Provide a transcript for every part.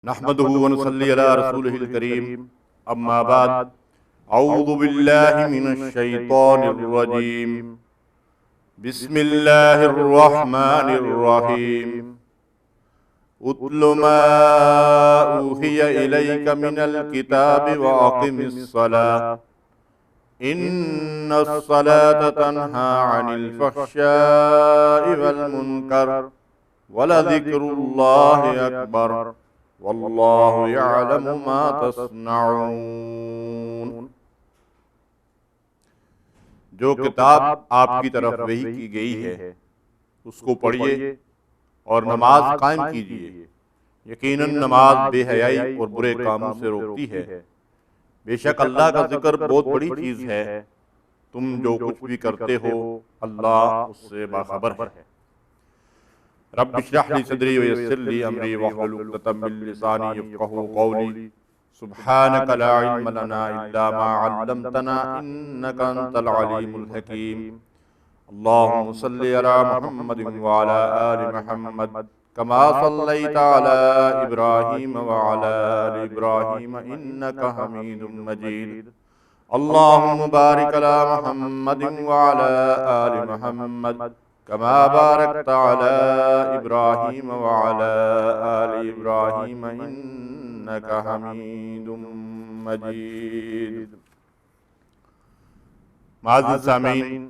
نحمده ونصلي على رسوله الكريم اما بعد اعوذ بالله من الشيطان الرجيم بسم الله الرحمن الرحيم اتل ما اوحي اليك من الكتاب واقم الصلاة ان الصلاة تنهى عن الفحشاء والمنكر ولذكر الله اکبر واللہ یعلم ما تصنعون۔ جو کتاب آپ کی طرف وحی کی گئی ہے اس کو پڑھیے اور نماز قائم کیجیے، یقیناً نماز بے حیائی اور برے کاموں سے روکتی ہے۔ بے شک اللہ کا ذکر بہت بڑی چیز ہے، تم جو کچھ بھی کرتے ہو اللہ اس سے باخبر ہے۔ رب اشرح لي صدري ويسر لي امري واحلل عقدة من لساني يفقهوا قولي سبحانك لا علم لنا الا ما علمتنا انك انت العليم الحكيم اللهم صل على محمد وعلى ال محمد كما صليت على ابراهيم وعلى ال ابراهيم انك حميد مجيد اللهم بارك على محمد وعلى ال محمد كما باركت على إبراهيم وعلى آل إبراهيم إنك حميد مجيد۔ معزز سامعین،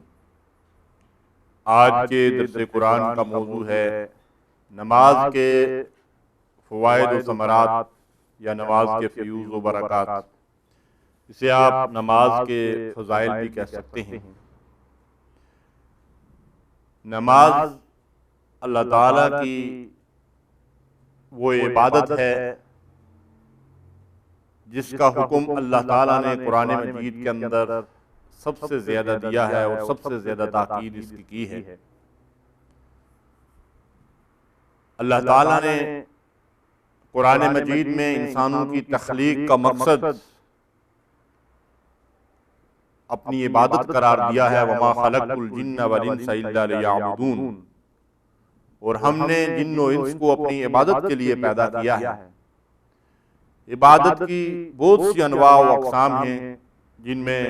آج کے درس قرآن کا موضوع ہے نماز کے فوائد و ثمرات یا نماز کے فیوز و برکات۔ اسے آپ نماز کے فضائل بھی کہہ سکتے ہیں۔ نماز اللہ تعالیٰ کی وہ عبادت ہے جس کا حکم اللہ تعالیٰ نے قرآن مجید کے اندر سب سے زیادہ دیا ہے اور سب سے زیادہ تاکید اس کی ہے۔ اللہ تعالیٰ نے قرآن مجید میں انسانوں کی تخلیق کا مقصد اپنی عبادت قرار دیا ہے، وَمَا خَلَقْتُ الْجِنَّ وَالْإِنسَ إِلَّا لِيَعْبُدُونَ، اور ہم نے جن و انس کو اپنی عبادت کے لیے پیدا کیا ہے۔ عبادت کی بہت سی انواع و اقسام ہیں، جن میں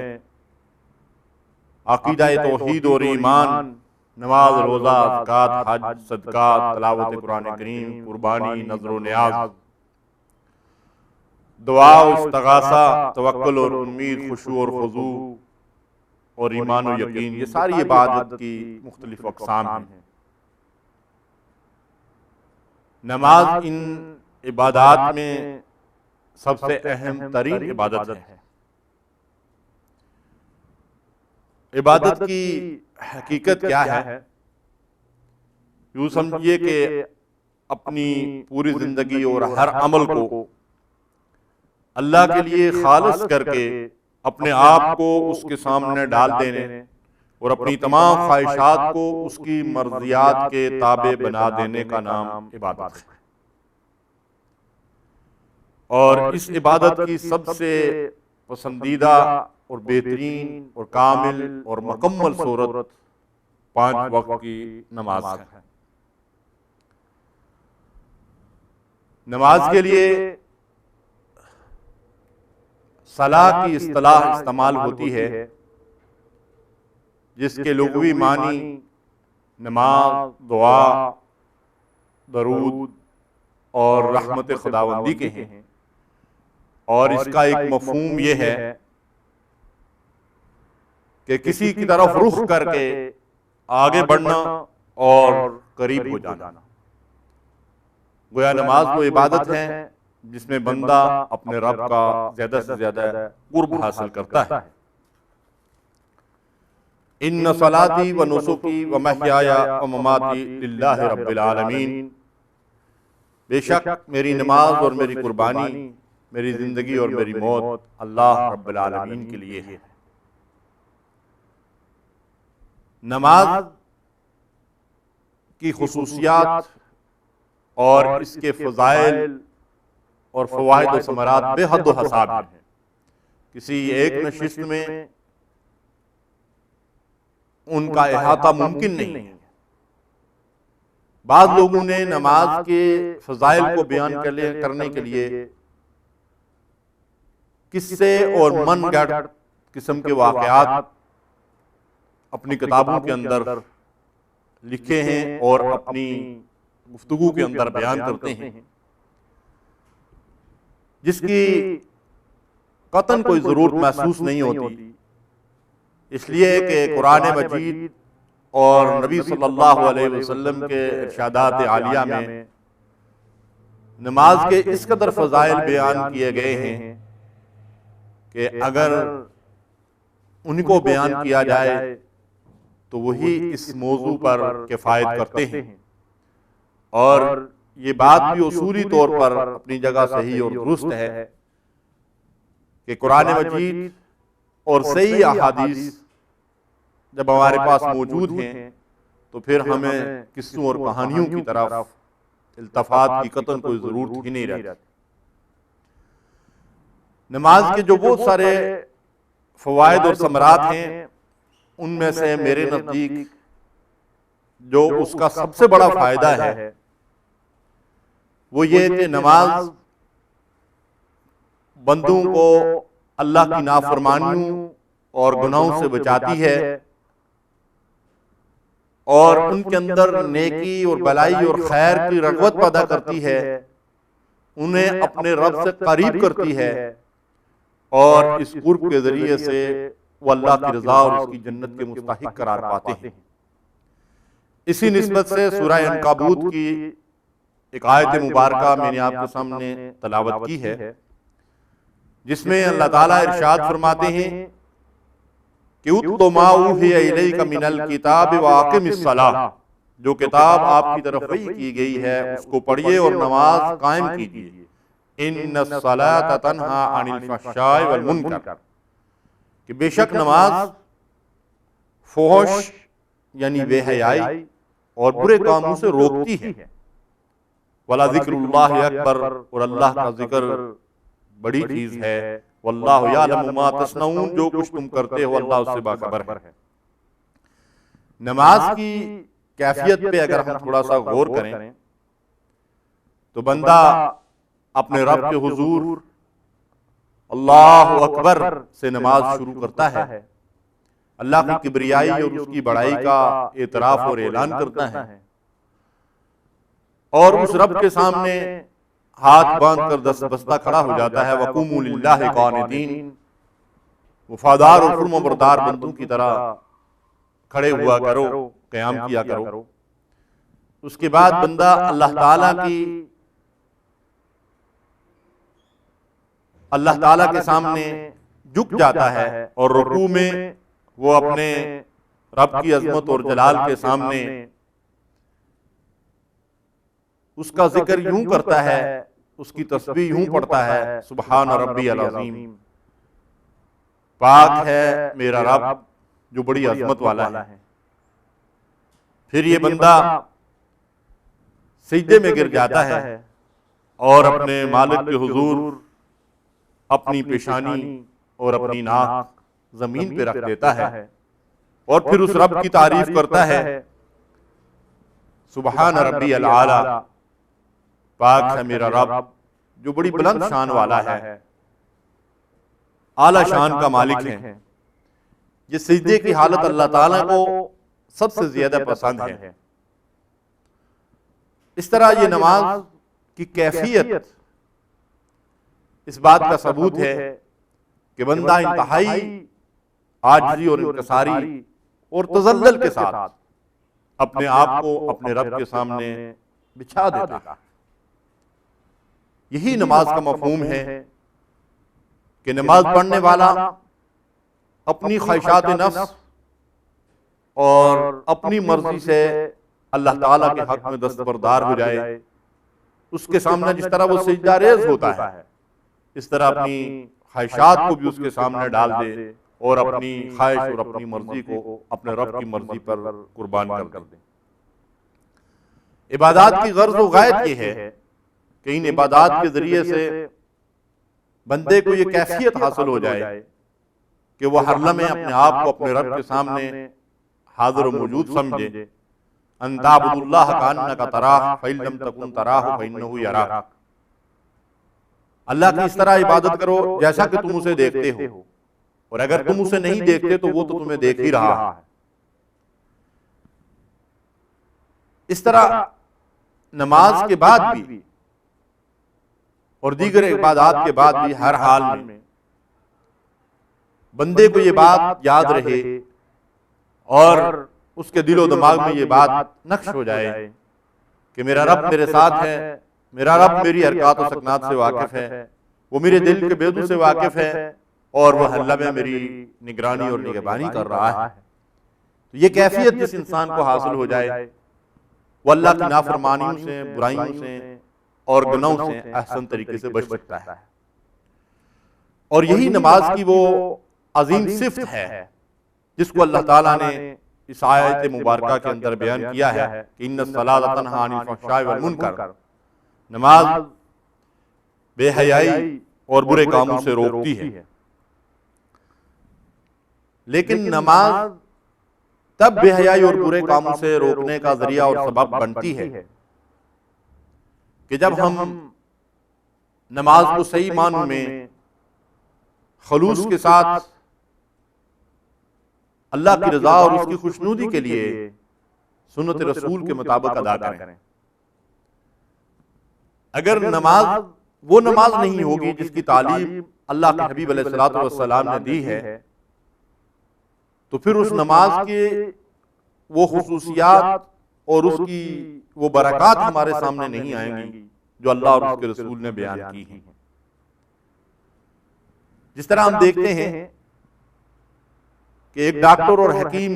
عقیدہ توحید اور ایمان، نماز، روزہ، زکوٰۃ، حج، صدقات، تلاوت قرآن کریم، قربانی، نذر و نیاز، دعا و استغاثہ، توکل اور امید، خشوع اور خضوع اور ایمان و یقین، یہ ساری عبادت کی مختلف اقسام ہیں۔ نماز ان عبادات میں سب سے اہم ترین عبادت ہے۔ عبادت کی حقیقت کیا ہے؟ یوں سمجھیے کہ اپنی پوری زندگی اور ہر عمل کو اللہ کے لیے خالص کر کے اپنے آپ کو اس کے سامنے ڈال دینے اور اپنی تمام خواہشات کو اس کی مرضیات کے تابع بنا دینے کا نام عبادت ہے۔ اور اس عبادت کی سب سے پسندیدہ اور بہترین اور کامل اور مکمل صورت 5 وقت کی نماز ہے۔ نماز کے لیے صلاح کی اصطلاح استعمال ہوتی ہے، جس کے لغوی معنی نماز، دعا، درود اور رحمت خداوندی کے ہیں، اور اس کا ایک مفہوم یہ ہے کہ کسی کی طرف رخ کر کے آگے بڑھنا اور قریب ہو جانا۔ گویا نماز وہ عبادت ہے جس میں بندہ اپنے رب کا زیادہ سے زیادہ قرب حاصل کرتا ہے۔ ان صلاتی و نسکی و محیای و مماتی للہ رب العالمین، بے شک میری نماز اور میری قربانی، میری زندگی اور میری موت اللہ رب العالمین کے لیے ہے۔ نماز کی خصوصیات اور اس کے فضائل اور فوائد و ثمرات بے حد و حساب ہیں، کسی ایک نشست میں ان کا احاطہ ممکن نہیں ہے۔ بعض لوگوں نے نماز کے فضائل کو بیان کرنے کے لیے قصے اور من گھڑت قسم کے واقعات اپنی کتابوں کے اندر لکھے ہیں اور اپنی گفتگو کے اندر بیان کرتے ہیں، جس کی قطعاً کوئی ضرورت محسوس نہیں ہوتی، اس لیے کہ قرآن مجید اور نبی صلی اللہ علیہ وسلم کے ارشادات عالیہ میں نماز کے اس قدر فضائل بیان کیے گئے ہیں کہ اگر ان کو بیان کیا جائے تو وہی اس موضوع پر کفایت کرتے ہیں، اور یہ بات بھی اصولی طور پر اپنی جگہ صحیح اور درست ہے کہ قرآن مجید اور صحیح احادیث جب ہمارے پاس موجود ہیں تو پھر ہمیں قصوں اور کہانیوں کی طرف التفات کی قطعاً کوئی ضرورت ہی نہیں رہتی۔ نماز کے جو بہت سارے فوائد اور ثمرات ہیں، ان میں سے میرے نزدیک جو اس کا سب سے بڑا فائدہ ہے وہ یہ کہ نماز بندوں کو اللہ کی نافرمانیوں اور گناہوں سے بچاتی ہے اور ان کے اندر نیکی اور بھلائی اور خیر کی رغبت پیدا کرتی ہے، انہیں اپنے رب سے قریب کرتی ہے، اور اس قرب کے ذریعے سے وہ اللہ کی رضا اور اس کی جنت کے مستحق قرار پاتے ہیں۔ اسی نسبت سے سورہ عنکبوت کی ایک آیت مبارکہ میں نے آپ کے سامنے تلاوت کی ہے، جس میں اللہ تعالیٰ ارشاد فرماتے ہیں کہ اُتْلُ مَا أُوحِیَ إِلَیْکَ مِنَ الْکِتَابِ وَأَقِمِ الصَّلَاةَ، جو کتاب آپ کی طرف وحی کی گئی ہے اس کو پڑھیے اور نماز قائم کیجیے، إِنَّ الصَّلَاةَ تَنْہَىٰ عَنِ الْفَحْشَاءِ وَالْمُنکَرِ، کہ بے شک نماز فحش یعنی بے حیائی اور برے کاموں سے روکتی ہے، وَلَذِکْرُ اللَّهِ أَکبر، اور اللہ کا ذکر بڑی چیز ہے، واللہ یعلم ما تصنعون، جو کچھ تم کرتے ہو اللہ اس سے باخبر ہے۔ نماز کی کیفیت پہ اگر ہم تھوڑا سا غور کریں تو بندہ اپنے رب کے حضور اللہ اکبر سے نماز شروع کرتا ہے، اللہ کی کبریائی اور اس کی بڑائی کا اعتراف اور اعلان کرتا ہے، اور اس رب کے سامنے ہاتھ باندھ کر دست بستہ کھڑا ہو جاتا ہے، وَقُومُوا لِلَّهِ قَانِتِينَ، وفادار اور فرما بردار بندوں کی طرح کھڑے ہوا کرو، قیام کیا کرو۔ اس کے بعد بندہ اللہ تعالیٰ کے سامنے جھک جاتا ہے، اور رکوع میں وہ اپنے رب کی عظمت اور جلال کے سامنے اس کا ذکر یوں کرتا ہے، اس کی تسبیح یوں پڑھتا ہے، سبحان ربی العظیم، پاک ہے میرا رب جو بڑی عظمت والا ہے۔ پھر یہ بندہ سجدے میں گر جاتا ہے اور اپنے مالک کے حضور اپنی پیشانی اور اپنی ناک زمین پہ رکھ دیتا ہے، اور پھر اس رب کی تعریف کرتا ہے، سبحان ربی العالی، پاک ہے میرا رب جو بڑی بلند شان والا ہے، اعلیٰ شان کا مالک ہے۔ یہ سجدے کی حالت اللہ تعالیٰ کو سب سے زیادہ پسند ہے۔ اس طرح یہ نماز کی کیفیت اس بات کا ثبوت ہے کہ بندہ انتہائی عاجزی اور انکساری اور تذلل کے ساتھ اپنے آپ کو اپنے رب کے سامنے بچھا دیتا ہے۔ یہی نماز کا مفہوم ہے کہ نماز پڑھنے والا اپنی خواہشات نفس اور اپنی مرضی سے اللہ تعالیٰ کے حق میں دستبردار ہو جائے، اس کے سامنے جس طرح وہ سجدہ ریز ہوتا ہے اس طرح اپنی خواہشات کو بھی اس کے سامنے ڈال دے اور اپنی خواہش اور اپنی مرضی کو اپنے رب کی مرضی پر قربان کر دے۔ عبادات کی غرض و غایت یہ ہے کہ ان عبادات کے ذریعے سے بندے کو یہ کیفیت حاصل ہو جائے کہ وہ ہر لمحے اپنے آپ کو اپنے رب کے سامنے حاضر و موجود سمجھے، ان تعبدوا اللہ کأنک تراہ فإن لم تکن تراہ فإنہ یراک، اللہ کی اس طرح عبادت کرو جیسا کہ تم اسے دیکھتے ہو، اور اگر تم اسے نہیں دیکھتے تو وہ تو تمہیں دیکھ ہی رہا ہے۔ اس طرح نماز کے بعد بھی اور دیگر عبادات کے بعد بھی ہر حال میں بندے کو یہ بات یاد رہے اور اس کے دل و دماغ میں یہ بات نقش ہو جائے کہ میرا رب میرے ساتھ ہے، میرا رب میری حرکات و سکنات سے واقف ہے، وہ میرے دل کے بیدو سے واقف ہے، اور وہ حل میں میری نگرانی اور نگہبانی کر رہا ہے۔ تو یہ کیفیت جس انسان کو حاصل ہو جائے وہ اللہ کی نافرمانیوں سے، برائیوں سے اور گناہوں سے احسن طریقے سے بچ سکتا ہے۔ اور یہی نماز کی وہ عظیم صفت ہے جس کو اللہ تعالیٰ نے اس آیت مبارکہ کے اندر بیان کیا ہے کہ ان الصلاۃ تنہی عن الفحشاء والمنکر، نماز بے حیائی اور برے کاموں سے روکتی ہے۔ لیکن نماز تب بے حیائی اور برے کاموں سے روکنے کا ذریعہ اور سبب بنتی ہے کہ جب ہم نماز کو صحیح معنوں میں خلوص کے ساتھ اللہ کی رضا اور اس کی خوشنودی کے لیے سنت رسول کے مطابق ادا کریں۔ اگر نماز وہ نماز نہیں ہوگی جس کی تعلیم اللہ کے حبیب علیہ الصلوۃ والسلام نے دی ہے، تو پھر اس نماز کے وہ خصوصیات اور اس کی وہ برکات ہمارے سامنے نہیں آئیں گی جو اللہ اور اس کے رسول نے بیان کی ہیں۔ جس طرح ہم دیکھتے ہیں کہ ایک ڈاکٹر اور حکیم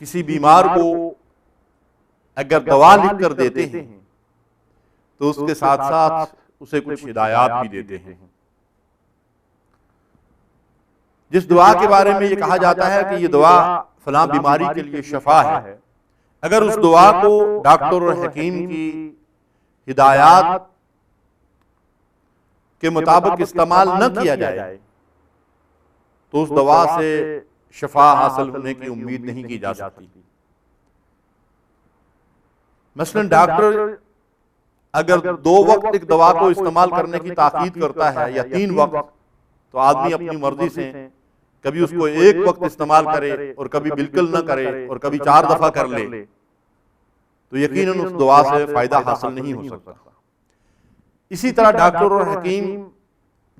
کسی بیمار کو اگر دوا لکھ کر دیتے ہیں تو اس کے ساتھ ساتھ اسے کچھ ہدایات بھی دیتے ہیں۔ جس دعا کے بارے میں یہ کہا جاتا ہے کہ یہ دعا فلاں بیماری کے لیے شفا ہے، اگر اس دعا کو ڈاکٹر اور حکیم کی ہدایات کے مطابق استعمال نہ کیا جائے تو اس دوا سے شفا حاصل ہونے کی امید نہیں کی جا سکتی۔ مثلا ڈاکٹر اگر 2 وقت ایک دوا کو استعمال کرنے کی تاکید کرتا ہے یا 3 وقت، تو آدمی اپنی مرضی سے کبھی اس کو 1 وقت استعمال کرے اور کبھی بالکل نہ کرے اور کبھی 4 دفعہ کر لے، تو یقیناً اس دعا سے فائدہ حاصل نہیں ہو سکتا۔ اسی طرح ڈاکٹر اور حکیم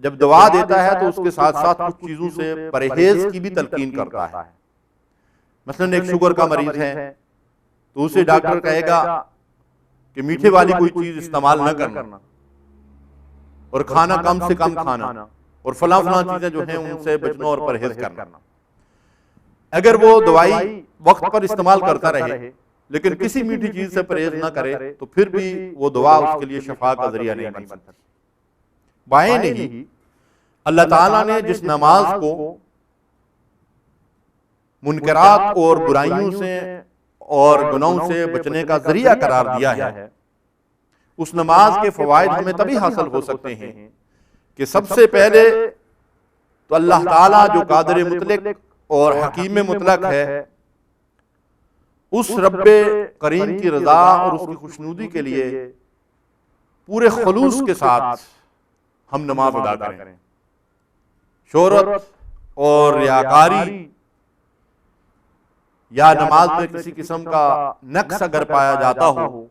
جب دوا دیتا ہے تو اس کے ساتھ ساتھ کچھ چیزوں سے پرہیز کی بھی تلقین کرتا ہے۔ مثلا ایک شوگر کا مریض ہے تو اسے ڈاکٹر کہے گا کہ میٹھے والی کوئی چیز استعمال نہ کرنا، اور کھانا کم سے کم کھانا، اور فلاں چیزیں جو ہیں ان سے بچنا اور پرہیز کرنا۔ اگر وہ دوائی وقت پر استعمال کرتا رہے لیکن کسی میٹھی چیز سے پرہیز نہ کرے تو پھر بھی وہ دوا اس کے لیے شفا کا ذریعہ نہیں بن سکتی۔ بائیں نہیں، اللہ تعالیٰ نے جس نماز کو منکرات اور برائیوں سے اور گناہوں سے بچنے کا ذریعہ قرار دیا ہے، اس نماز کے فوائد ہمیں تبھی حاصل ہو سکتے ہیں کہ سب سے پہلے تو اللہ تعالیٰ جو قادر مطلق اور حکیم مطلق ہے، اس رب کریم کی رضا اور اس کی خوشنودی کے لیے پورے خلوص کے ساتھ ہم نماز ادا کریں۔ شہرت اور ریاکاری یا نماز میں کسی قسم کا نقص اگر پایا جاتا ہو،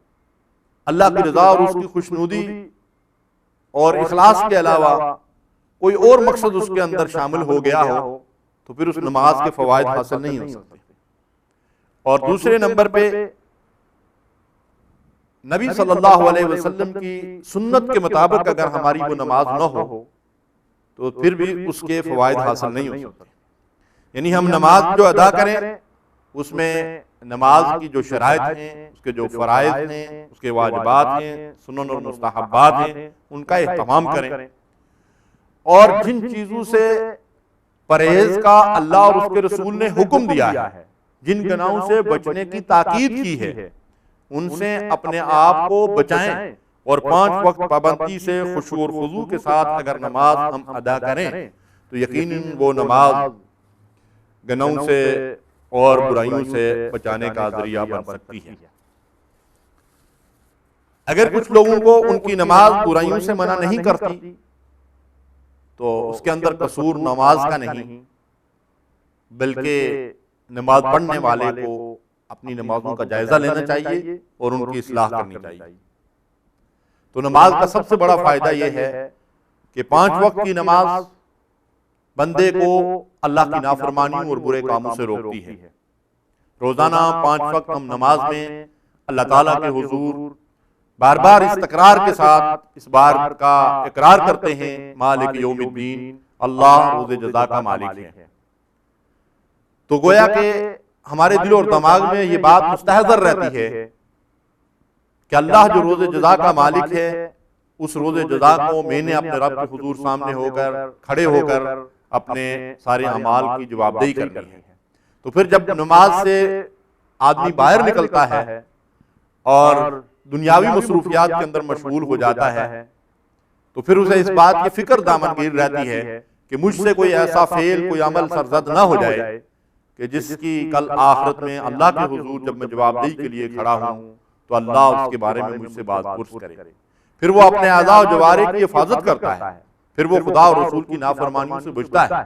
اللہ کی رضا اور اس کی خوشنودی اور اخلاص کے علاوہ کوئی اور مقصد اس کے اندر شامل ہو گیا ہو، تو پھر اس نماز کے فوائد حاصل نہیں ہو سکتے۔ اور دوسرے نمبر پہ نبی صلی اللہ علیہ وسلم کی سنت کے مطابق اگر ہماری وہ نماز نہ ہو تو پھر بھی اس کے فوائد حاصل نہیں ہو سکتے۔ یعنی ہم نماز جو ادا کریں اس میں نماز کی جو شرائط ہیں، اس کے جو فرائض ہیں، اس کے واجبات ہیں، سنن اور مستحبات ہیں، ان کا اہتمام کریں، اور جن چیزوں سے پرہیز کا اللہ اور اس کے رسول نے حکم دیا ہے، جن گناہوں سے بچنے کی تاکید کی ہے، ان سے اپنے آپ کو بچائیں، اور 5 وقت پابندی سے خشوع اور خضوع کے ساتھ اگر نماز ہم ادا کریں تو یقیناً وہ نماز گناہوں سے اور برائیوں سے بچانے کا ذریعہ بن سکتی ہے۔ اگر کچھ لوگوں کو ان کی نماز برائیوں سے منع نہیں کرتی تو اس کے اندر قصور نماز کا نہیں، بلکہ نماز پڑھنے والے کو اپنی نمازوں کا جائزہ لینا چاہیے اور ان کی اصلاح کرنی چاہیے۔ تو نماز کا سب سے بڑا فائدہ یہ ہے کہ 5 وقت کی نماز بندے کو اللہ کی نافرمانیوں اور برے کاموں سے روکتی ہے۔ روزانہ 5 وقت ہم نماز میں اللہ تعالیٰ کے حضور بار بار اس تکرار کے ساتھ اس بار کا اقرار کرتے ہیں، مالک یوم الدین، اللہ روز جزا کا مالک ہے۔ تو گویا کہ ہمارے دل اور دماغ میں یہ بات مستحضر رہتی ہے کہ اللہ جو روز جزا کا مالک ہے، اس روز جزا کو میں نے اپنے رب کے حضور سامنے ہو کر کھڑے ہو کر اپنے سارے اعمال کی جواب دہی کرنی ہے۔ تو پھر جب نماز سے آدمی باہر نکلتا ہے اور دنیاوی مصروفیات کے اندر مشغول ہو جاتا ہے تو پھر اسے اس بات کی فکر دامنگیر رہتی ہے کہ مجھ سے کوئی ایسا فعل، کوئی عمل سرزد نہ ہو جائے کہ جس کی کل آخرت میں اللہ کے حضور جب میں جواب دہی کے لیے کھڑا ہوں تو اللہ اس کے بارے میں مجھ سے بات پرس کرے۔ پھر وہ اپنے اعضاء و جوارح کی حفاظت کرتا ہے، پھر وہ خدا اور رسول کی نافرمانیوں سے بچتا ہے،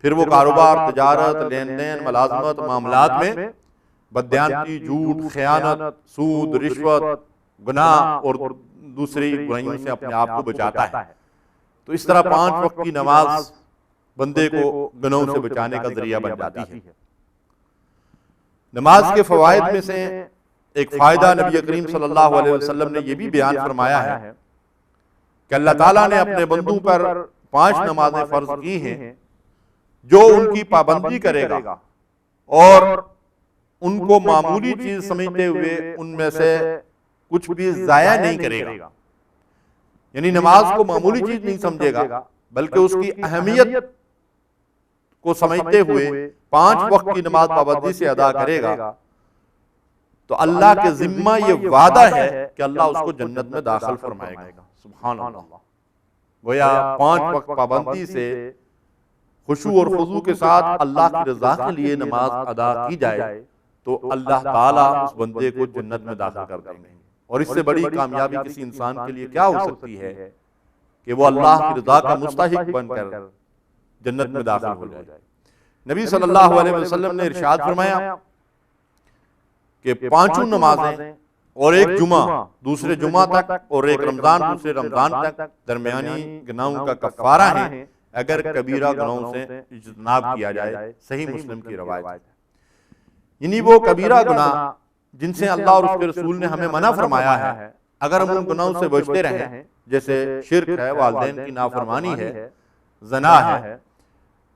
پھر وہ کاروبار، تجارت، لین دین، ملازمت، معاملات میں بددیانتی، جھوٹ، خیانت، سود، رشوت، گناہ اور دوسری برائیوں سے اپنے آپ کو بچاتا ہے۔ تو اس طرح 5 وقت کی نماز بندے کو گناہوں سے بچانے کا ذریعہ بن جاتی ہے۔ نماز کے فوائد میں سے ایک فائدہ نبی کریم صلی اللہ علیہ وسلم نے یہ بھی بیان فرمایا ہے کہ اللہ تعالیٰ نے اپنے بندوں پر 5 نمازیں فرض کی ہیں، جو ان کی پابندی کرے گا اور ان کو معمولی چیز سمجھتے ہوئے ان میں سے کچھ بھی ضائع نہیں کرے گا، یعنی نماز کو معمولی چیز نہیں سمجھے گا بلکہ اس کی اہمیت کو سمجھتے ہوئے 5 وقت کی نماز پابندی سے ادا کرے گا تو اللہ کے ذمہ یہ وعدہ ہے کہ اللہ اس کو جنت میں داخل فرمائے گا۔ سبحان اللہ، گویا 5 وقت پابندی سے خشوع اور خضوع کے ساتھ اللہ کی رضا کے لیے نماز ادا کی جائے تو اللہ تعالیٰ اس بندے کو جنت میں داخل کر دیں گے۔ اور اس سے بڑی کامیابی کسی انسان کے لیے کیا ہو سکتی ہے کہ وہ اللہ کی رضا کا مستحق بن کر جنت میں داخل ہو جائے۔ نبی صلی اللہ علیہ وسلم نے ارشاد فرمایا کہ 5 نمازیں اور ایک جمعہ دوسرے جمعہ تک اور ایک رمضان دوسرے رمضان تک درمیانی گناہوں کا کفارہ ہیں اگر کبیرہ گناہوں سے اجتناب کیا جائے۔ صحیح مسلم کی روایت ہے۔ یعنی وہ کبیرہ گناہ جن سے اللہ اور اس کے رسول نے ہمیں منع فرمایا ہے، اگر ہم ان گناہوں سے بچتے رہیں، جیسے شرک ہے، والدین کی نافرمانی ہے، زنا ہے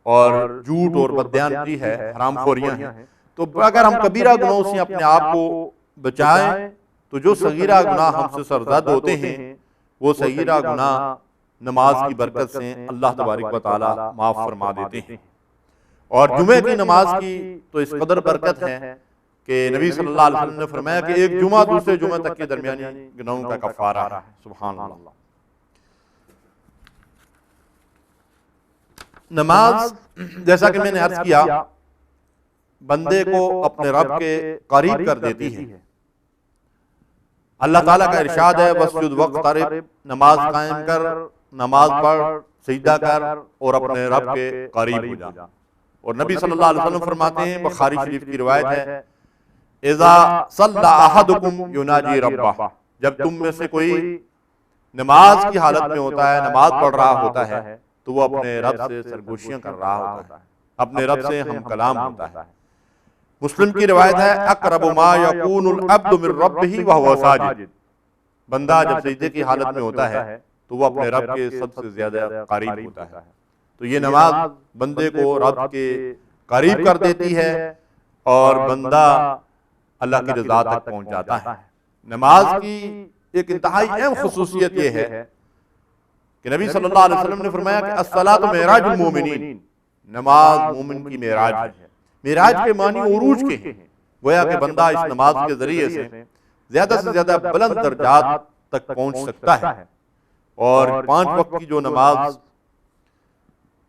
اور جھوٹ اور بددیانتی ہے، حرام خوریاں ہیں، تو اگر ہم کبیرہ گناہوں سے اپنے آپ کو بچائیں تو جو صغیرہ گناہ ہم سے سرزد ہوتے ہیں وہ صغیرہ گناہ نماز کی برکت سے اللہ تبارک و تعالی معاف فرما دیتے ہیں۔ اور جمعہ کی نماز کی تو اس قدر برکت ہے کہ نبی صلی اللہ علیہ وسلم نے فرمایا کہ ایک جمعہ دوسرے جمعہ تک کے درمیانی گناہوں کا کفارہ ہے۔ سبحان اللہ۔ نماز جیسا کہ میں نے عرض کیا بندے کو اپنے رب کے قریب کر دیتی ہے۔ اللہ تعالیٰ کا ارشاد ہے وَاسْجُدْ وَاقْتَرِب، نماز قائم کر، نماز پڑھ، سجدہ کر اور اپنے رب کے قریب ہو جا۔ اور نبی صلی اللہ علیہ وسلم فرماتے ہیں، بخاری شریف کی روایت ہے، اِذَا صَلَّى أَحَدُكُمْ يُنَاجِي رَبَّهُ، جب تم میں سے کوئی نماز کی حالت میں ہوتا ہے، نماز پڑھ رہا ہوتا ہے تو وہ اپنے رب سے سرگوشیاں کر رہا ہوتا ہے، اپنے رب سے ہم کلام ہوتا ہے۔ مسلم کی روایت ہے اقرب ما یکون العبد من ربہ وہو ساجد، بندہ جب سجدے کی حالت میں ہوتا ہے تو وہ اپنے رب کے سب سے زیادہ قریب ہوتا ہے۔ تو یہ نماز بندے کو رب کے قریب کر دیتی ہے اور بندہ اللہ کی رضا تک پہنچ جاتا ہے۔ نماز کی ایک انتہائی اہم خصوصیت یہ ہے کہ نبی صلی اللہ علیہ وسلم نے فرمایا کہ الصلاۃ معراج المومنین، نماز مومن کی معراج ہے۔ معراج کے معنی عروج کے ہیں، گویا کہ بندہ اس نماز کے ذریعے سے زیادہ بلند درجات تک پہنچ سکتا ہے۔ اور 5 وقت کی جو نماز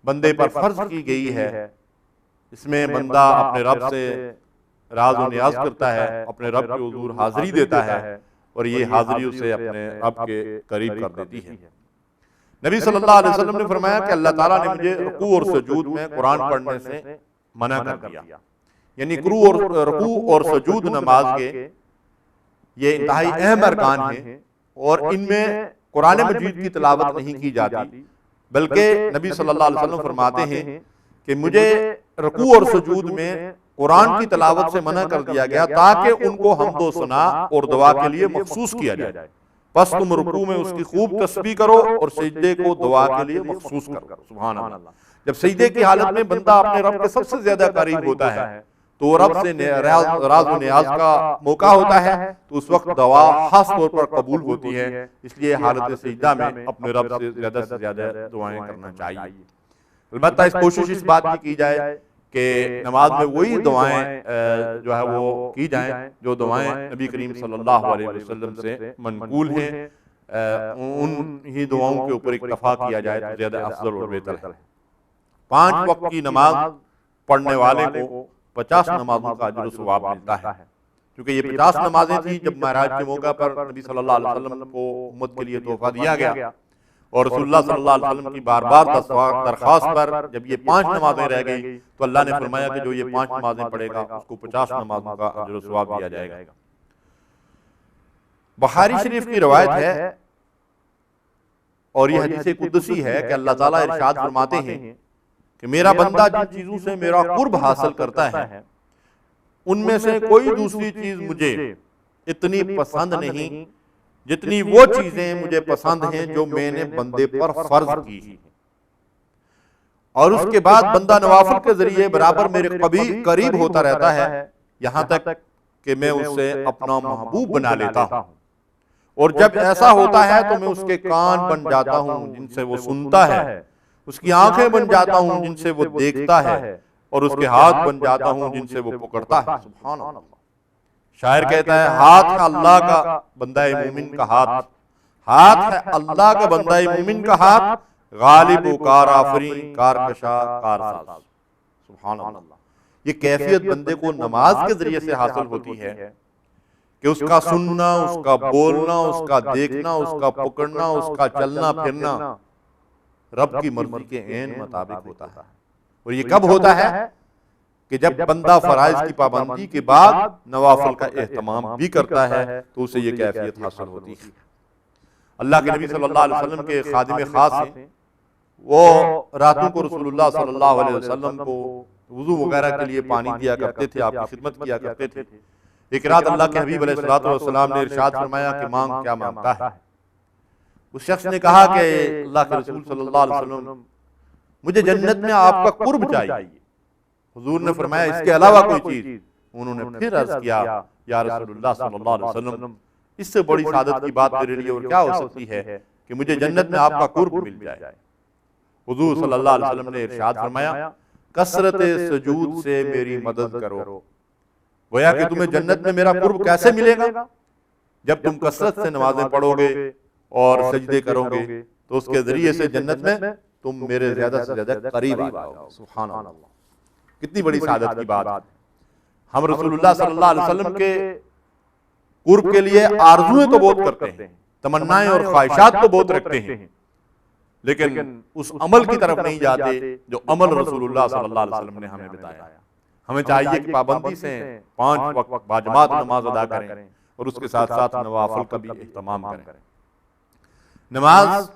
بندے پر فرض کی گئی ہے اس میں بندہ اپنے رب سے راز و نیاز کرتا ہے، اپنے رب کے حضور حاضری دیتا ہے، اور یہ حاضری اسے اپنے رب کے قریب کر دیتی ہے۔ نبی صلی اللہ علیہ وسلم نے فرمایا کہ اللہ تعالیٰ نے مجھے رکوع اور سجود میں قرآن پڑھنے سے منع کر دیا، یعنی رکوع اور سجود نماز کے یہ انتہائی اہم ارکان ہیں، اور ان میں قرآن مجید کی تلاوت نہیں کی جاتی، بلکہ نبی صلی اللہ علیہ وسلم فرماتے ہیں کہ مجھے رکوع اور سجود میں قرآن کی تلاوت سے منع کر دیا گیا تاکہ ان کو حمد و ثنا اور دعا کے لیے مخصوص کیا جائے، بس تم رکوع میں اس کی خوب تسبیح کرو اور سجدے کو دعا کے لیے مخصوص کرو۔ سبحان اللہ۔ جب سجدے کی حالت میں بندہ اپنے رب کے سب سے زیادہ قریب ہوتا ہے تو رب سے راز و نیاز کا موقع ہوتا ہے، تو اس وقت دعا خاص طور پر قبول ہوتی ہے، اس لیے حالت سجدہ میں اپنے رب سے زیادہ دعائیں کرنا چاہیے۔ البتہ اس کوشش اس بات کی جائے کہ نماز میں وہی دعائیں جو ہے وہ کی جائیں جو دعائیں نبی کریم صلی اللہ علیہ وسلم سے منقول ہیں، ان ہی دعاؤں کے اوپر اکتفا کیا جائے تو زیادہ افضل اور بہتر ہے۔ 5 وقت کی نماز پڑھنے والے کو 50 نمازوں کا اجر و ثواب ملتا ہے، کیونکہ یہ 50 نمازیں تھیں جب معراج کے موقع پر نبی صلی اللہ علیہ وسلم کو امت کے لیے تحفہ دیا گیا، اور رسول اللہ صلی اللہ علیہ وسلم کی بار بار درخواست پر جب یہ 5 نمازیں رہ گئی تو اللہ نے فرمایا کہ جو یہ 5 نمازیں پڑھے گا اس کو 50 نمازوں کا اجر و ثواب دیا جائے گا۔ بخاری شریف کی روایت ہے، اور یہ حدیث قدسی ہے، کہ اللہ تعالیٰ ارشاد فرماتے ہیں کہ میرا بندہ جن چیزوں سے میرا قرب حاصل کرتا ہے ان میں سے کوئی دوسری چیز مجھے اتنی پسند نہیں جتنی وہ چیزیں مجھے پسند ہیں جو میں نے بندے پر فرض کی ہیں، اور اس کے بعد بندہ نوافل کے ذریعے برابر میرے قریب ہوتا رہتا ہے، یہاں تک کہ میں اس سے اپنا محبوب بنا لیتا ہوں، اور جب ایسا ہوتا ہے تو میں اس کے کان بن جاتا ہوں جن سے وہ سنتا ہے، اس کی آنکھیں بن جاتا ہوں جن سے وہ دیکھتا ہے، اور اس کے ہاتھ بن جاتا ہوں جن سے وہ پکڑتا ہے۔ سبحان اللہ۔ شاعر کہتا ہے ہاتھ ہے اللہ کا بندہ مومن کا ہاتھ ہے اللہ کا بندہ مومن کا ہاتھ، غالب و کار آفرین کارکشا کارساز۔ سبحان اللہ۔ یہ کیفیت بندے کو نماز کے ذریعے سے حاصل ہوتی ہے کہ اس کا سننا، اس کا بولنا، اس کا دیکھنا، اس کا پکڑنا، اس کا چلنا پھرنا رب کی مرضی کے عین مطابق ہوتا ہے۔ اور یہ کب ہوتا ہے؟ کہ جب بندہ فرائض کی پابندی کے بعد نوافل کا اہتمام بھی کرتا ہے تو اسے یہ کیفیت حاصل ہوتی ہے۔ اللہ کے نبی صلی اللہ علیہ وسلم کے خادم خاص ہیں، وہ راتوں کو رسول اللہ صلی اللہ علیہ وسلم کو وضو وغیرہ کے لیے پانی دیا کرتے تھے، آپ کی خدمت کیا کرتے تھے۔ ایک رات اللہ کے حبیب علیہ السلام نے ارشاد فرمایا کہ مانگ کیا مانگتا ہے؟ اس شخص نے کہا کہ اللہ کے رسول صلی اللہ علیہ وسلم مجھے جنت میں آپ کا قرب چاہیے۔ حضور نے فرمایا اس کے علاوہ کوئی چیز؟ انہوں نے پھر عرض کیا یا رسول اللہ صلی اللہ علیہ وسلم اس سے بڑی سعادت کی بات میرے لیے اور کیا ہو سکتی ہے کہ مجھے جنت میں آپ کا قرب مل جائے۔ حضور صلی اللہ علیہ وسلم نے ارشاد فرمایا کثرت سجود سے میری مدد کرو۔ گویا کہ تمہیں جنت میں میرا قرب کیسے ملے گا؟ جب تم کثرت سے نمازیں پڑھو گے اور سجدے کرو گے تو اس کے ذریعے سے جنت میں تم میرے زیادہ سے زیادہ قریب آ جاؤ۔ سبحان اللہ، کتنی بڑی سعادت کی بات۔ ہم رسول اللہ صلی اللہ علیہ وسلم کے قرب کے لیے آرزویں تو بہت کرتے ہیں، تمنائیں اور خواہشات تو بہت رکھتے ہیں، لیکن اس عمل کی طرف نہیں جاتے جو عمل رسول اللہ صلی اللہ علیہ وسلم نے ہمیں بتایا۔ ہمیں چاہیے کہ پابندی سے 5 وقت باجماعت نماز ادا کریں اور اس کے ساتھ ساتھ نوافل کا بھی اہتمام کریں۔ نماز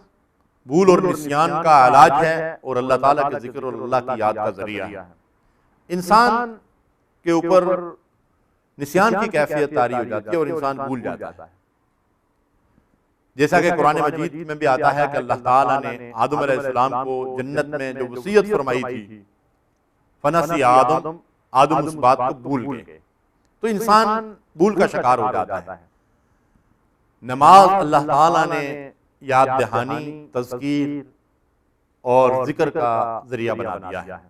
بھول اور نسیان کا علاج ہے اور اللہ تعالیٰ کے ذکر اور اللہ کی یاد کا ذریعہ ہے۔ انسان کے اوپر نسیان کی کیفیت طاری ہو جاتی ہے اور انسان بھول جاتا ہے، جیسا کہ قرآن مجید میں بھی آتا ہے کہ اللہ تعالیٰ نے آدم علیہ السلام کو جنت میں جو وصیت فرمائی تھی فنسی آدم اس بات کو بھول گئے، تو انسان بھول کا شکار ہو جاتا ہے۔ نماز اللہ تعالیٰ نے یاد دہانی، تذکیر اور ذکر کا ذریعہ بنا دیا ہے۔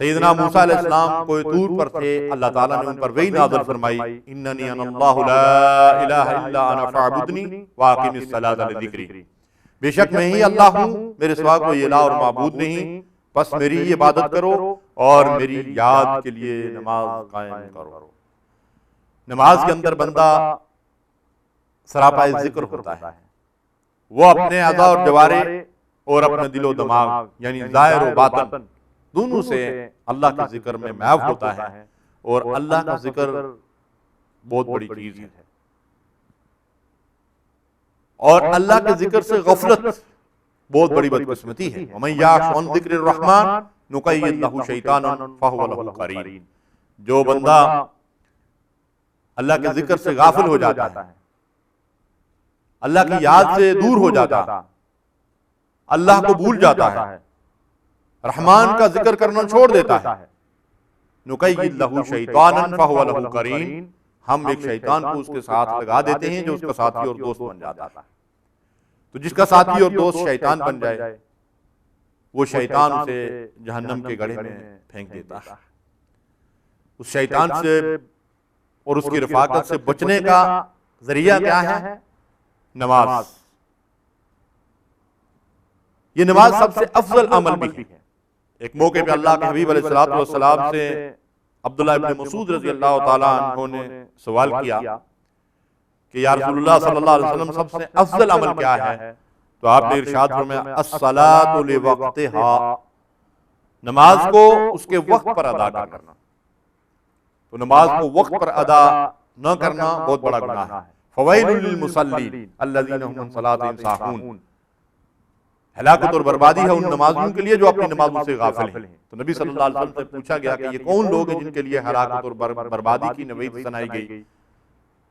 سیدنا موسیٰ علیہ السلام کوہ طور پر تھے، اللہ تعالیٰ نے ان پر وحی نازل فرمائی اننی انا اللہ لا الہ الا انا فاعبدنی واقم الصلاۃ لذکری، بے شک میں ہی اللہ ہوں، میرے سوا کوئی الہ اور معبود نہیں، بس میری عبادت کرو اور میری یاد کے لیے نماز قائم کرو۔ نماز کے اندر بندہ سراپا ذکر ہوتا ہے، وہ اپنے اعضاء اور جوارے اور اپنے دل و دماغ یعنی ظاہر و باطن دونوں سے اللہ کے ذکر میں محو ہوتا ہے، اور اللہ کا ذکر بہت بڑی چیز ہے، اور اللہ کے ذکر سے غفلت بہت بڑی بدقسمتی ہے۔ وَمَن يَعْشُ عَن ذِكْرِ الرَّحْمَٰنِ نُقَيِّضْ لَهُ شَيْطَانًا فَهُوَ لَهُ قَرِينٌ۔ جو بندہ اللہ کے ذکر سے غافل ہو جاتا ہے، اللہ کی یاد سے دور ہو جاتا ہے، اللہ کو بھول جاتا ہے، رحمان کا ذکر کرنا چھوڑ دیتا ہے، نُقَيِّضْ لَهُ شَيْطَانًا فَهُوَ لَهُ قَرِينٌ، ہم ایک شیطان کو اس کے ساتھ لگا دیتے ہیں جو اس کا ساتھی اور دوست بن جاتا ہے۔ تو جس کا ساتھی اور دوست شیطان بن جائے، وہ شیطان اسے جہنم کے گڑھے میں پھینک دیتا ہے۔ اس شیطان سے اور اس کی رفاقت سے بچنے کا ذریعہ کیا ہے؟ نماز۔ یہ نماز سب سے افضل عمل بھی ہے۔ ایک موقع پہ اللہ کے حبیب علیہ السلام سے عبداللہ ابن مسعود رضی اللہ تعالیٰ عنہ نے سوال کیا کہ یا رسول اللہ صلی اللہ علیہ وسلم سب سے افضل عمل کیا ہے؟ تو آپ نے ارشاد فرمایا الصلاۃ لوقتہا، نماز کو اس کے وقت پر ادا کرنا۔ تو نماز کو وقت پر ادا نہ کرنا بہت بڑا گناہ ہے۔ فویل للمصلین الذین هم عن صلاتهم ساہون، ہلاکت اور بربادی ہے ان نمازیوں کے لیے جو اپنی نمازوں سے غافل ہیں۔ تو نبی صلی اللہ علیہ وسلم سے پوچھا گیا کہ یہ کون لوگ ہیں جن کے لیے ہلاکت اور بربادی کی نوید سنائی گئی؟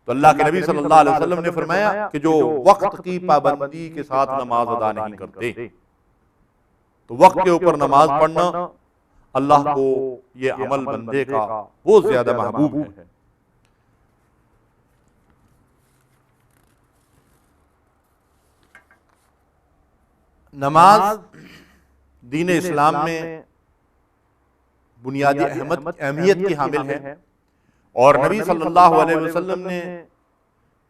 تو اللہ کے نبی صلی اللہ علیہ وسلم نے فرمایا کہ جو وقت کی پابندی کے ساتھ نماز ادا نہیں کرتے۔ تو وقت کے اوپر نماز پڑھنا اللہ کو یہ عمل بندے کا بہت زیادہ محبوب ہے۔ نماز دین اسلام میں بنیادی اہمیت کی حامل ہے، اور نبی صلی اللہ علیہ وسلم نے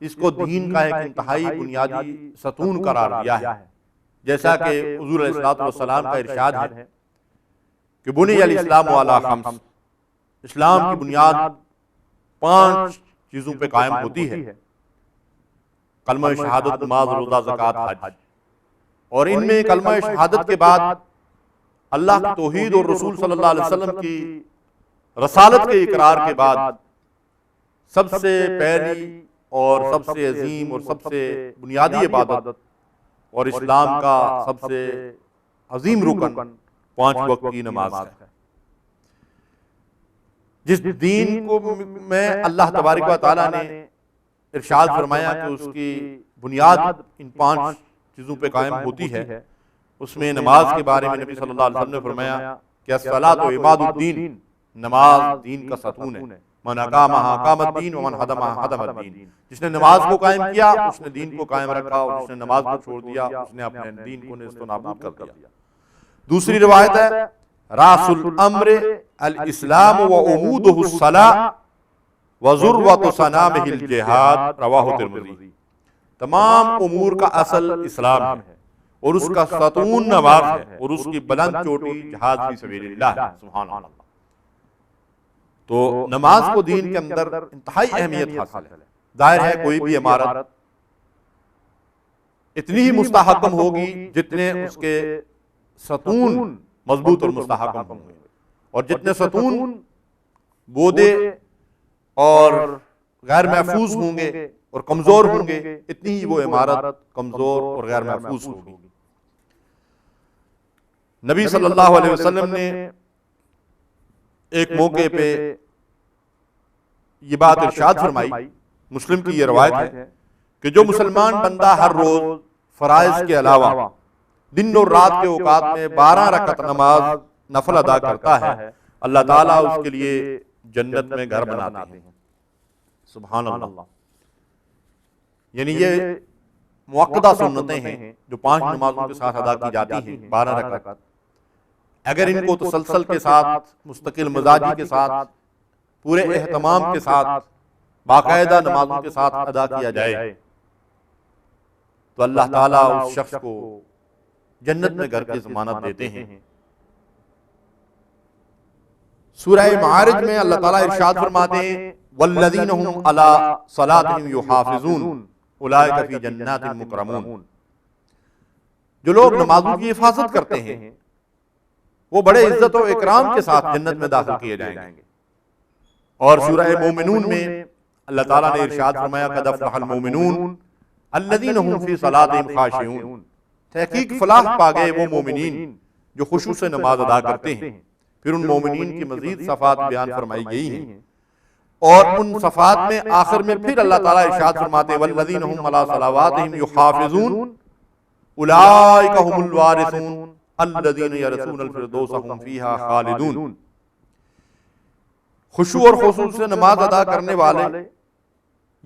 اس کو دین کا ایک انتہائی بنیادی ستون قرار دیا ہے، جیسا کہ حضور علیہ السلام کا ارشاد ہے کہ بنی الاسلام علی خمس، اسلام کی بنیاد 5 چیزوں پہ قائم ہوتی ہے: کلمہ شہادت، نماز، روزہ، زکوٰۃ، حج۔ اور ان میں کلمہ شہادت کے بعد اللہ کی توحید اور رسول صلی اللہ علیہ وسلم کی رسالت کے اقرار کے بعد سب سے پہلی اور سب سے عظیم اور سب سے بنیادی عبادت اور اسلام کا سب سے عظیم رکن 5 وقت کی نماز ہے۔ جس دین کو میں اللہ تبارک و تعالیٰ نے ارشاد فرمایا کہ اس کی بنیاد ان 5 چیزوں پہ قائم ہوتی ہے، اس میں نماز کے بارے میں نبی صلی اللہ علیہ وسلم نے فرمایا کہ الصلاۃ عماد الدین، نماز دین کا ستون ہے۔ من اقامہا اقام الدین ومن ہدمہا ہدم الدین، جس نے نماز کو قائم کیا اس نے دین کو قائم رکھا، اور جس نے نماز کو چھوڑ دیا اس نے اپنے دین کو نیست و نابود کر دیا۔ دوسری روایت ہے راس الامر الاسلام وعمودہ الصلاۃ وذروۃ صنامہ الجہاد، رواہ ترمذی۔ تمام امور کا اصل اسلام ہے، اور اس کا ستون نماز ہے، اور اس کی بلند چوٹی جہاد فی سبیل اللہ ہے۔ سبحان اللہ۔ تو نماز کو دین کے اندر انتہائی اہمیت حاصل ہے۔ ظاہر ہے کوئی بھی عمارت اتنی ہی مستحکم ہوگی جتنے اس کے ستون مضبوط اور مستحکم ہوں گے، اور جتنے ستون بودے اور غیر محفوظ ہوں گے اور کمزور ہوں گے، اتنی ہی وہ عمارت کمزور اور غیر محفوظ ہوگی۔ نبی صلی اللہ علیہ وسلم نے ایک موقع پہ یہ بات ارشاد فرمائی، مسلم کی یہ روایت ہے کہ جو مسلمان بندہ ہر روز فرائض کے علاوہ دن اور رات کے اوقات میں 12 رکعت نماز نفل ادا کرتا ہے، اللہ تعالیٰ اس کے لیے جنت میں گھر بناتے ہیں۔ سبحان اللہ۔ یعنی یہ موقدہ سنتیں ہیں جو 5 نمازوں کے ساتھ ادا کی جاتی ہیں، 12 رکعت۔ اگر ان کو تسلسل کے ساتھ، مستقل مزاجی کے ساتھ، پورے اہتمام کے ساتھ، باقاعدہ نمازوں کے ساتھ ادا کیا جائے تو اللہ تعالیٰ اس شخص کو جنت میں گھر کی ضمانت دیتے ہیں۔ سورہ معارج میں اللہ تعالیٰ ارشاد فرماتے ہیں والذین هم علی صلاتهم یحافظون اولئک فی جنات مکرمون، جو لوگ نمازوں کی حفاظت کرتے ہیں وہ بڑے عزت و اکرام کے ساتھ جنت میں داخل کیے جائیں گے۔ اور سورہ مومنون میں اللہ تعالیٰ نے ارشاد فرمایا قد افلح المومنون الذین هم فی صلاتهم خاشعون، تحقیق فلاح پا گئے وہ مومنین جو خشوع سے نماز ادا کرتے ہیں۔ پھر ان مومنین کی مزید صفات بیان فرمائی گئی ہیں، اور ان صفات میں آخر میں پھر اللہ تعالیٰ ارشاد فرماتے ہیں والذین هم علی صلواتهم یحافظون اولئک هم الوارثون الذین یرثون الفردوس هم فیہا خالدون۔ خشوع اور خضوع سے نماز ادا کرنے والے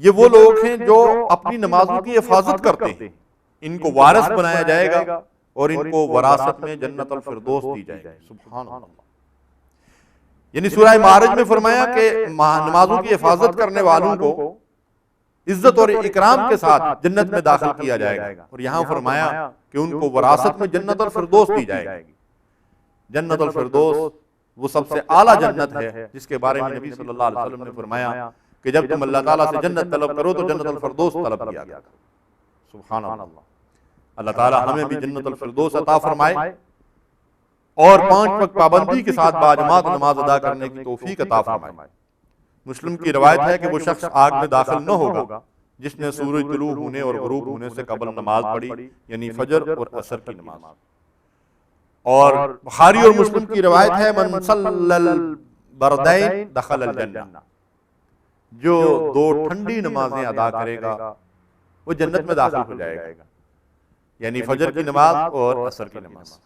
یہ وہ لوگ ہیں جو اپنی نمازوں کی حفاظت کرتے ہیں، ان کو وارث بنایا جائے گا اور ان کو وراثت میں جنت الفردوس دی جائے گی۔ سبحان اللہ۔ یعنی سورہ معارج میں فرمایا کہ نمازوں کی حفاظت کرنے والوں کو عزت اور اکرام کے ساتھ جنت میں داخل کیا جائے گا، اور یہاں فرمایا کہ ان کو وراثت میں جنت الفردوس دی جائے گی۔ جنت الفردوس وہ سب سے اعلیٰ جنت ہے جس کے بارے میں نبی صلی اللہ علیہ وسلم نے فرمایا کہ جب تم اللہ تعالیٰ سے جنت طلب کرو تو جنت الفردوس طلب کیا گیا۔ سبحان اللہ۔ اللہ تعالیٰ ہمیں بھی جنت الفردوس عطا فرمائے اور 5 وقت پابندی کے ساتھ باجماعت نماز ادا کرنے کی توفیق عطا فرمائے۔ مسلم کی روایت ہے کہ وہ شخص آگ میں داخل نہ ہوگا جس نے سورج طلوع ہونے اور غروب ہونے سے قبل نماز پڑھی، یعنی فجر اور عصر کی نماز۔ اور بخاری اور مسلم کی روایت ہے من صلی البردین دخل الجنہ، جو 2 ٹھنڈی نمازیں ادا کرے گا وہ جنت میں داخل ہو جائے گا، یعنی فجر کی نماز اور عصر کی نماز۔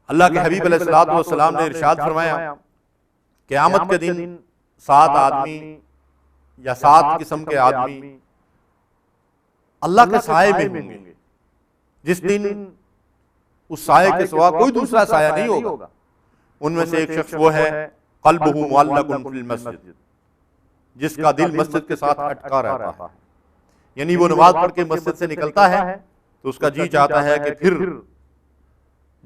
اللہ کے حبیب علیہ الصلوۃ والسلام نے ارشاد فرمایا قیامت کے دن 7 آدمی یا 7 قسم کے آدمی اللہ کے سائے میں ہوں گے، جس دن اس سائے کے سوا کوئی دوسرا سایہ نہیں ہوگا۔ ان میں سے ایک شخص وہ ہے قلبہ معلق فی المسجد، جس کا دل مسجد کے ساتھ اٹکا رہتا ہے، یعنی وہ نماز پڑھ کے مسجد سے نکلتا ہے تو اس کا جی چاہتا ہے کہ پھر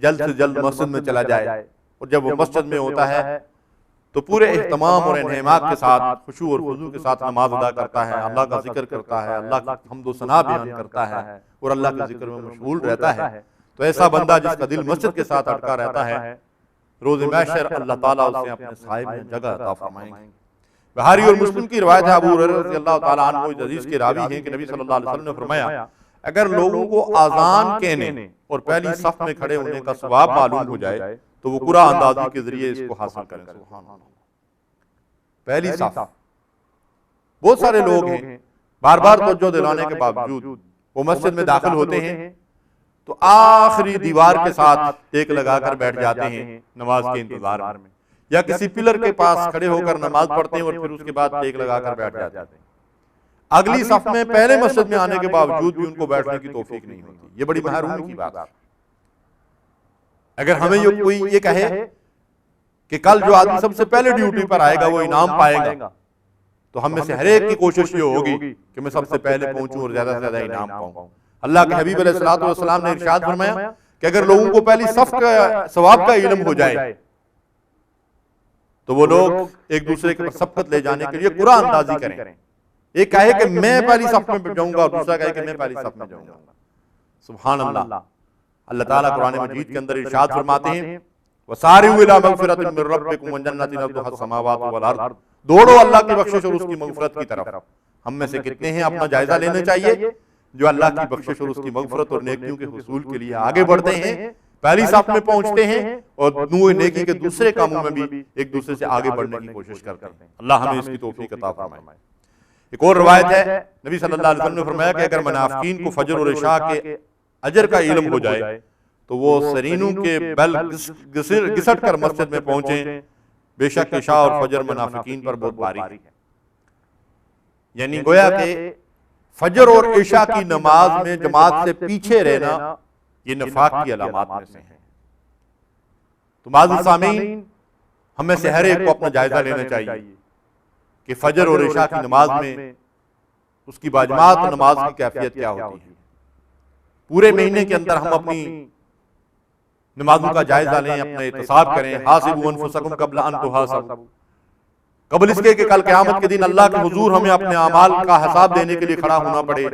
جلد سے جلد مسجد میں چلا جائے، اور جب وہ مسجد میں ہوتا ہے تو پورے اہتمام اور انہماک کے ساتھ خشوع اور خضوع کے ساتھ نماز ادا کرتا ہے، اللہ کا ذکر کرتا ہے، اللہ کی حمد و ثنا بیان کرتا ہے اور اللہ کے ذکر میں مشغول رہتا ہے۔ تو ایسا بندہ جس کا دل مسجد کے ساتھ اٹکا رہتا ہے، روز محشر اللہ تعالیٰ اسے اپنے سائے میں جگہ عطا فرمائیں گے۔ بخاری اور مسلم کی روایت ہے، ابو ہریرہ رضی اللہ تعالیٰ عنہ اس حدیث کے راوی ہیں کہ نبی صلی اللہ علیہ وسلم نے فرمایا اگر لوگوں کو اذان کہنے اور پہلی صف میں کھڑے ہونے کا ثواب معلوم ہو جائے تو وہ قرآن اندازی کے ذریعے اس کو حاصل کریں۔ سبحان اللہ۔ پہلی صف، بہت سارے لوگ ہیں بار بار توجہ دلانے کے باوجود وہ مسجد میں داخل ہوتے ہیں تو آخری دیوار کے ساتھ ٹیک لگا کر بیٹھ جاتے ہیں نماز کے انتظار میں، یا کسی پلر کے پاس کھڑے ہو کر نماز پڑھتے ہیں اور پھر اس کے بعد ٹیک لگا کر بیٹھ جاتے ہیں۔ اگلی صف میں پہلے مسجد میں آنے کے باوجود بھی ان کو بیٹھنے کی توفیق نہیں ہوتی۔ یہ بڑی محرومی کی بات ہے۔ اگر ہمیں کوئی یہ کہے کہ کل جو آدمی سب سے پہلے ڈیوٹی پر آئے گا وہ انعام پائے گا، تو ہم میں سے ہر ایک کی کوشش یہ ہوگی کہ میں سب سے پہلے پہنچوں اور زیادہ سے زیادہ انعام پاؤں۔ اللہ کے حبیب علیہ الصلوۃ والسلام نے ارشاد فرمایا کہ اگر لوگوں کو پہلی صف کا ثواب کا علم ہو جائے تو وہ لوگ ایک دوسرے کے سبقت لے جانے کے لیے قرآن اندازی کریں۔ ایک کہے کہ میں پہلی صف میں جاؤں گا اور دوسرا کہے کہ میں پہلی صف میں جاؤں گا۔ سبحان اللہ۔ اللہ تعالیٰ قرآن مجید کے اندر ارشاد فرماتے ہیں وَسَارِعُوا إِلَىٰ مَغْفِرَةٍ مِّن رَّبِّكُمْ وَجَنَّةٍ عَرْضُهَا السَّمَاوَاتُ وَالْأَرْضُ، دوڑو اللہ کی بخشش اور اس کی مغفرت کی طرف۔ ہم میں سے کتنے ہیں اپنا جائزہ لینا چاہیے جو اللہ کی بخشش اور اس کی مغفرت اور نیکیوں کے حصول کے لیے آگے بڑھتے ہیں، پہلی صف میں پہنچتے ہیں اور نور نیکی کے دوسرے کاموں میں بھی ایک دوسرے سے آگے بڑھنے کی کوشش کرتے ہیں۔ اللہ ہمیں اس کی توفیق عطا فرمائے۔ ایک اور روایت ہے، نبی صلی اللہ علیہ وسلم نے فرمایا کہ اگر منافقین کو فجر اور عشاء کے اجر کا علم ہو جائے تو وہ سرینوں کے بل گھسٹ کر مسجد میں پہنچیں، بے شک عشاء اور فجر منافقین پر بہت بھاری ہے۔ یعنی گویا کہ فجر اور عشاء کی نماز میں جماعت سے پیچھے رہنا یہ نفاق کی علامات میں سے ہے۔ تو معزز سامعین، ہم میں سے ہر ایک کو اپنا جائزہ لینا چاہیے کہ فجر اور عشاء کی نماز میں اس کی باجماعت نماز کی کیفیت کیا ہوتی ہے۔ پورے مہینے کے اندر ہم اپنی نمازوں کا جائزہ لیں، اپنے احتساب کریں، حاسبوا انفسکم قبل ان تحاسبوا، قبل اس کے کہ کل قیامت کے دن اللہ کے حضور ہمیں اپنے اعمال کا حساب دینے کے لیے کھڑا ہونا پڑے،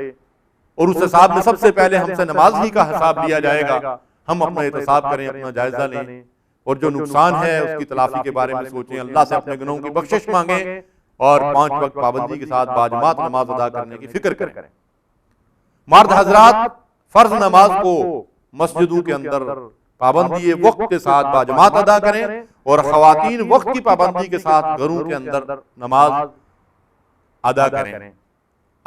اور اس حساب میں سب سے پہلے ہم سے نماز ہی کا حساب لیا جائے گا۔ ہم اپنا احتساب کریں، اپنا جائزہ لیں، اور جو نقصان ہے اس کی تلافی کے بارے میں سوچیں، اللہ سے اپنے گناہوں کی بخشش مانگیں، اور 5 وقت پابندی کے ساتھ باجماعت نماز ادا کرنے کی فکر کریں۔ مرد حضرات فرض نماز کو مسجدوں کے اندر پابندی وقت کے ساتھ باجماعت ادا کریں، اور خواتین وقت کی پابندی کے ساتھ گھروں کے اندر نماز ادا کریں۔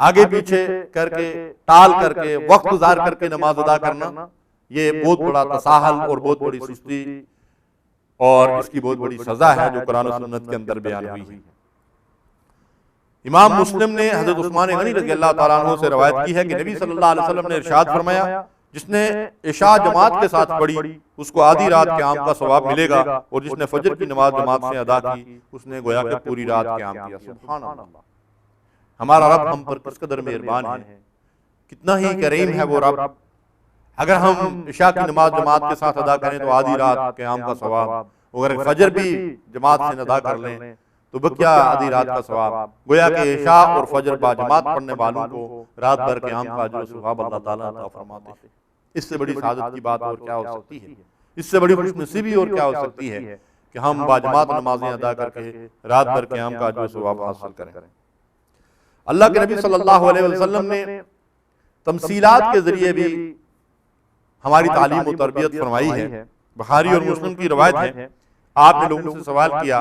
آگے پیچھے کر کے، ٹال کر کے، وقت گزار کر کے نماز ادا کرنا، یہ بہت بڑا تساہل اور بہت بڑی سستی، اور اس کی بہت بڑی سزا ہے جو قرآن و سنت کے اندر بیان ہوئی ہے۔ امام مسلم نے حضرت عثمان غنی رضی اللہ تعالیٰ عنہ سے روایت کی ہے کہ نبی صلی اللہ علیہ وسلم نے ارشاد فرمایا، جس نے عشاء جماعت کے ساتھ پڑھی اس کو آدھی رات قیام کا ثواب ملے گا، اور جس نے فجر کی نماز جماعت سے ادا کی اس نے گویا کہ پوری رات قیام کیا۔ سبحان اللہ، ہمارا رب ہم پر کس قدر مہربان ہے، کتنا ہی کریم ہے وہ رب۔ اگر ہم عشاء کی نماز جماعت کے ساتھ ادا کریں تو آدھی رات قیام کا ثواب، اگر فجر بھی جماعت سے ادا کر لیں تو بکیا آدھی رات کا ثواب، گویا کہ عشاء اور فجر با جماعت پڑھنے والوں کو رات بھر قیام کا اجر و ثواب اللہ تعالیٰ عطا فرماتے ہیں۔ اس سے بڑی سعادت کی بات اور کیا ہو سکتی ہے، اس سے بڑی خوش نصیبی اور کیا ہو سکتی ہے کہ ہم با جماعت نمازیں ادا کر کے رات بھر قیام کا اجر و ثواب حاصل کریں۔ اللہ کے نبی صلی اللہ علیہ وسلم نے تمثیلات کے ذریعے بھی ہماری تعلیم و تربیت فرمائی ہے۔ بخاری اور مسلم کی روایت ہے، آپ نے لوگوں سے سوال کیا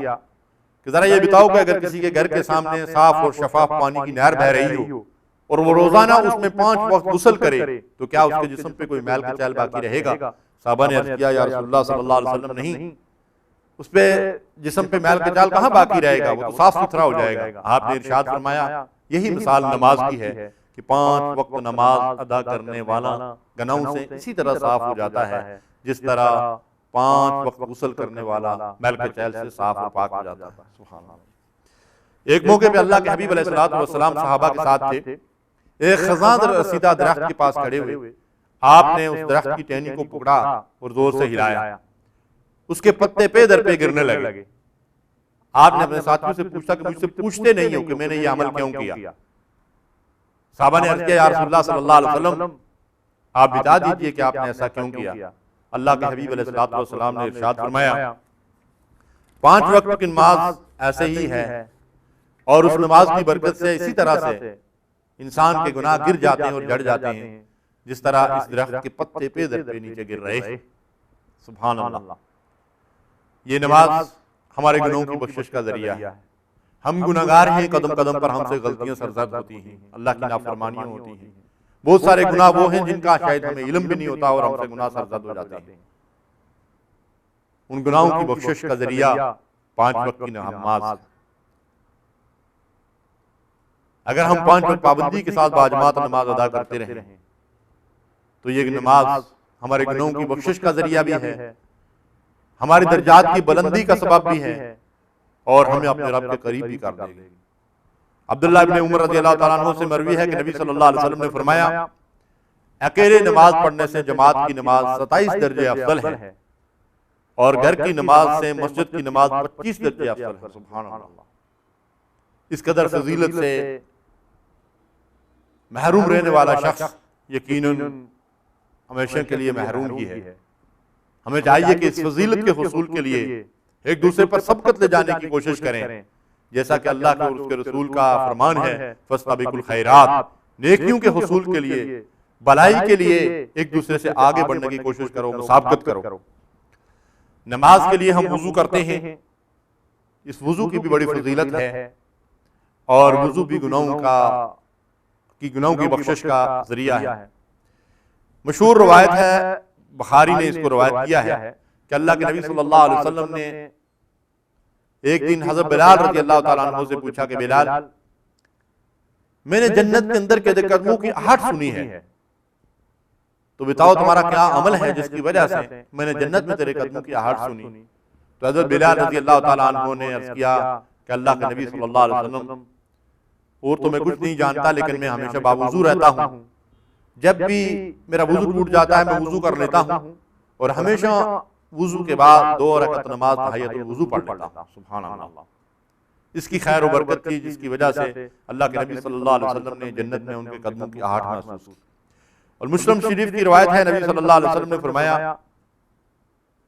کہ ذرا یہ بتاؤ کہ اگر کسی کے گھر کے سامنے صاف اور شفاف پانی کی نہر بہہ رہی ہو اور وہ روزانہ اس میں 5 وقت غسل کرے تو کیا اس کے جسم پہ کوئی میل کچیل باقی رہے گا؟ صحابہ نے عرض کیا، یا رسول اللہ صلی اللہ علیہ وسلم نہیں، اس پہ جسم پہ میل کچیل کہاں باقی رہے گا، وہ تو صاف ستھرا ہو جائے گا۔ آپ نے ارشاد فرمایا یہی مثال نماز کی ہے کہ 5 وقت نماز ادا کرنے والا گناہوں سے اسی طرح صاف ہو جاتا ہے جس طرح 5 وقت غسل کرنے والا میل کچیل سے صاف و پاک ہو جاتا ہے۔ سبحان اللہ۔ ایک موقع پہ اللہ کے حبیب علیہ الصلوۃ والسلام صحابہ کے ساتھ تھے، ایک خزاں رسیدہ درخت کے پاس کھڑے ہوئے، آپ نے اس درخت کی ٹہنی کو پکڑا اور زور سے ہلایا، اس کے پتے پہ در پہ گرنے لگے۔ آپ نے اپنے ساتھیوں سے پوچھا کہ مجھ سے پوچھتے نہیں ہو کہ میں نے یہ عمل کیوں کیا؟ صحابہ نے عرض کیا، یا رسول اللہ صلی اللہ علیہ وسلم آپ بتا دیجئے کہ آپ نے ایسا کیوں کیا؟ اللہ کے حبیب علیہ الصلوۃ والسلام نے ارشاد فرمایا، 5 وقت کی نماز ایسے ہی ہے، اور اس نماز کی برکت سے اسی طرح سے انسان کے گناہ گر جاتے ہیں اور جڑ جاتے ہیں جس طرح اس درخت کے پتے پہ در پہ نیچے گر رہے۔ سبحان اللہ۔ یہ نماز ہمارے گناہوں کی بخشش کا ذریعہ ہے۔ ہم گناہگار ہیں، قدم قدم پر ہم سے غلطیاں سرزد ہوتی ہیں، اللہ کی نافرمانیاں ہوتی ہیں، بہت سارے گناہ وہ ہیں جن کا شاید ہمیں علم بھی نہیں ہوتا اور ہم سے گناہ سرزد ہو جاتے ہیں۔ ان گناہوں کی بخشش کا ذریعہ 5 وقت کی نماز۔ اگر ہم 5 وقت پابندی کے ساتھ باجماعت نماز ادا کرتے رہیں تو یہ نماز ہمارے گناہوں کی بخشش کا ذریعہ بھی ہے، ہماری درجات کی بلندی کا سبب بھی ہے، اور ہمیں اپنے رب کے قریب بھی کر دے گی۔ عبداللہ ابن عمر رضی اللہ تعالیٰ عنہ سے مروی ہے کہ نبی صلی اللہ علیہ وسلم نے فرمایا، اکیلے نماز پڑھنے سے جماعت کی نماز 27 درجے افضل ہے، اور گھر کی نماز سے مسجد کی نماز 25 درجے افضل ہے۔ سبحان اللہ۔ اس قدر فضیلت سے محروم رہنے والا شخص یقیناً ہمیشہ کے لیے محروم ہی ہے۔ ہمیں چاہیے کہ اس فضیلت کے حصول کے لیے ایک دوسرے پر سبقت لے جانے کی کوشش کریں، جیسا کہ اللہ کے اور اس کے رسول کا فرمان ہے، فاستبقوا الخیرات، نیکیوں کے حصول کے لیے، بھلائی کے لیے ایک دوسرے سے آگے بڑھنے کی کوشش کرو، مسابقت کرو۔ نماز کے لیے ہم وضو کرتے ہیں، اس وضو کی بھی بڑی فضیلت ہے، اور وضو بھی گناہوں کی بخشش کا ذریعہ ہے۔ مشہور روایت ہے، بخاری نے اس کو روایت کیا ہے کہ اللہ کے نبی صلی اللہ علیہ وسلم نے ایک دن حضرت بلال رضی اللہ تعالیٰ عنہ سے پوچھا کہ بلال، میں نے جنت کے اندر کے قدموں کی آہٹ سنی ہے، تو بتاؤ تمہارا کیا عمل ہے جس کی وجہ سے میں نے جنت میں تیرے قدموں کی آہٹ سنی؟ تو حضرت بلال رضی اللہ تعالیٰ عنہ نے عرض کیا کہ اللہ کے نبی صلی اللہ علیہ وسلم، اور تو میں کچھ نہیں جانتا، لیکن میں ہمیشہ باوضو رہتا ہوں، جب بھی میرا وضو ٹوٹ جاتا ہے میں وضو کر لیتا ہوں، اور ہمیشہ وضو کے بعد 2 رکعت نماز تحیۃ الوضو پڑھ لیتا ہوں۔ سبحان اللہ، اس کی خیر و برکت تھی جس کی وجہ سے اللہ کے نبی صلی اللہ علیہ وسلم نے جنت میں ان کے قدموں کی آہٹ محسوس کی۔ اور مسلم شریف کی روایت ہے، نبی صلی اللہ علیہ وسلم نے فرمایا،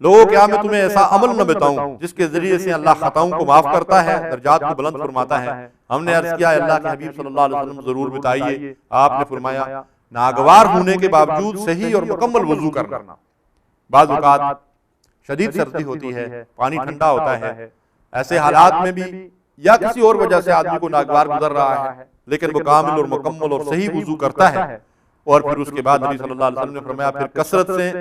لوگوں کیا میں تمہیں ایسا عمل نہ بتاؤں جس کے ذریعے سے اللہ خطاؤں کو معاف کرتا ہے، درجات کو بلند فرماتا ہے؟ ہم نے عرض کیا، اللہ کے حبیب صلی اللہ علیہ وسلم ضرور بتائیے۔ آپ نے فرمایا، ناگوار ہونے کے باوجود صحیح اور مکمل وضو کرنا۔ بعض اوقات شدید سردی ہوتی ہے، پانی ٹھنڈا ہوتا ہے، ایسے حالات میں بھی یا کسی اور وجہ سے آدمی کو ناگوار گزر رہا ہے، لیکن وہ کامل اور مکمل اور صحیح وضو کرتا ہے، اور پھر اس کے بعد نبی صلی اللہ علیہ وسلم نے فرمایا پھر کثرت سے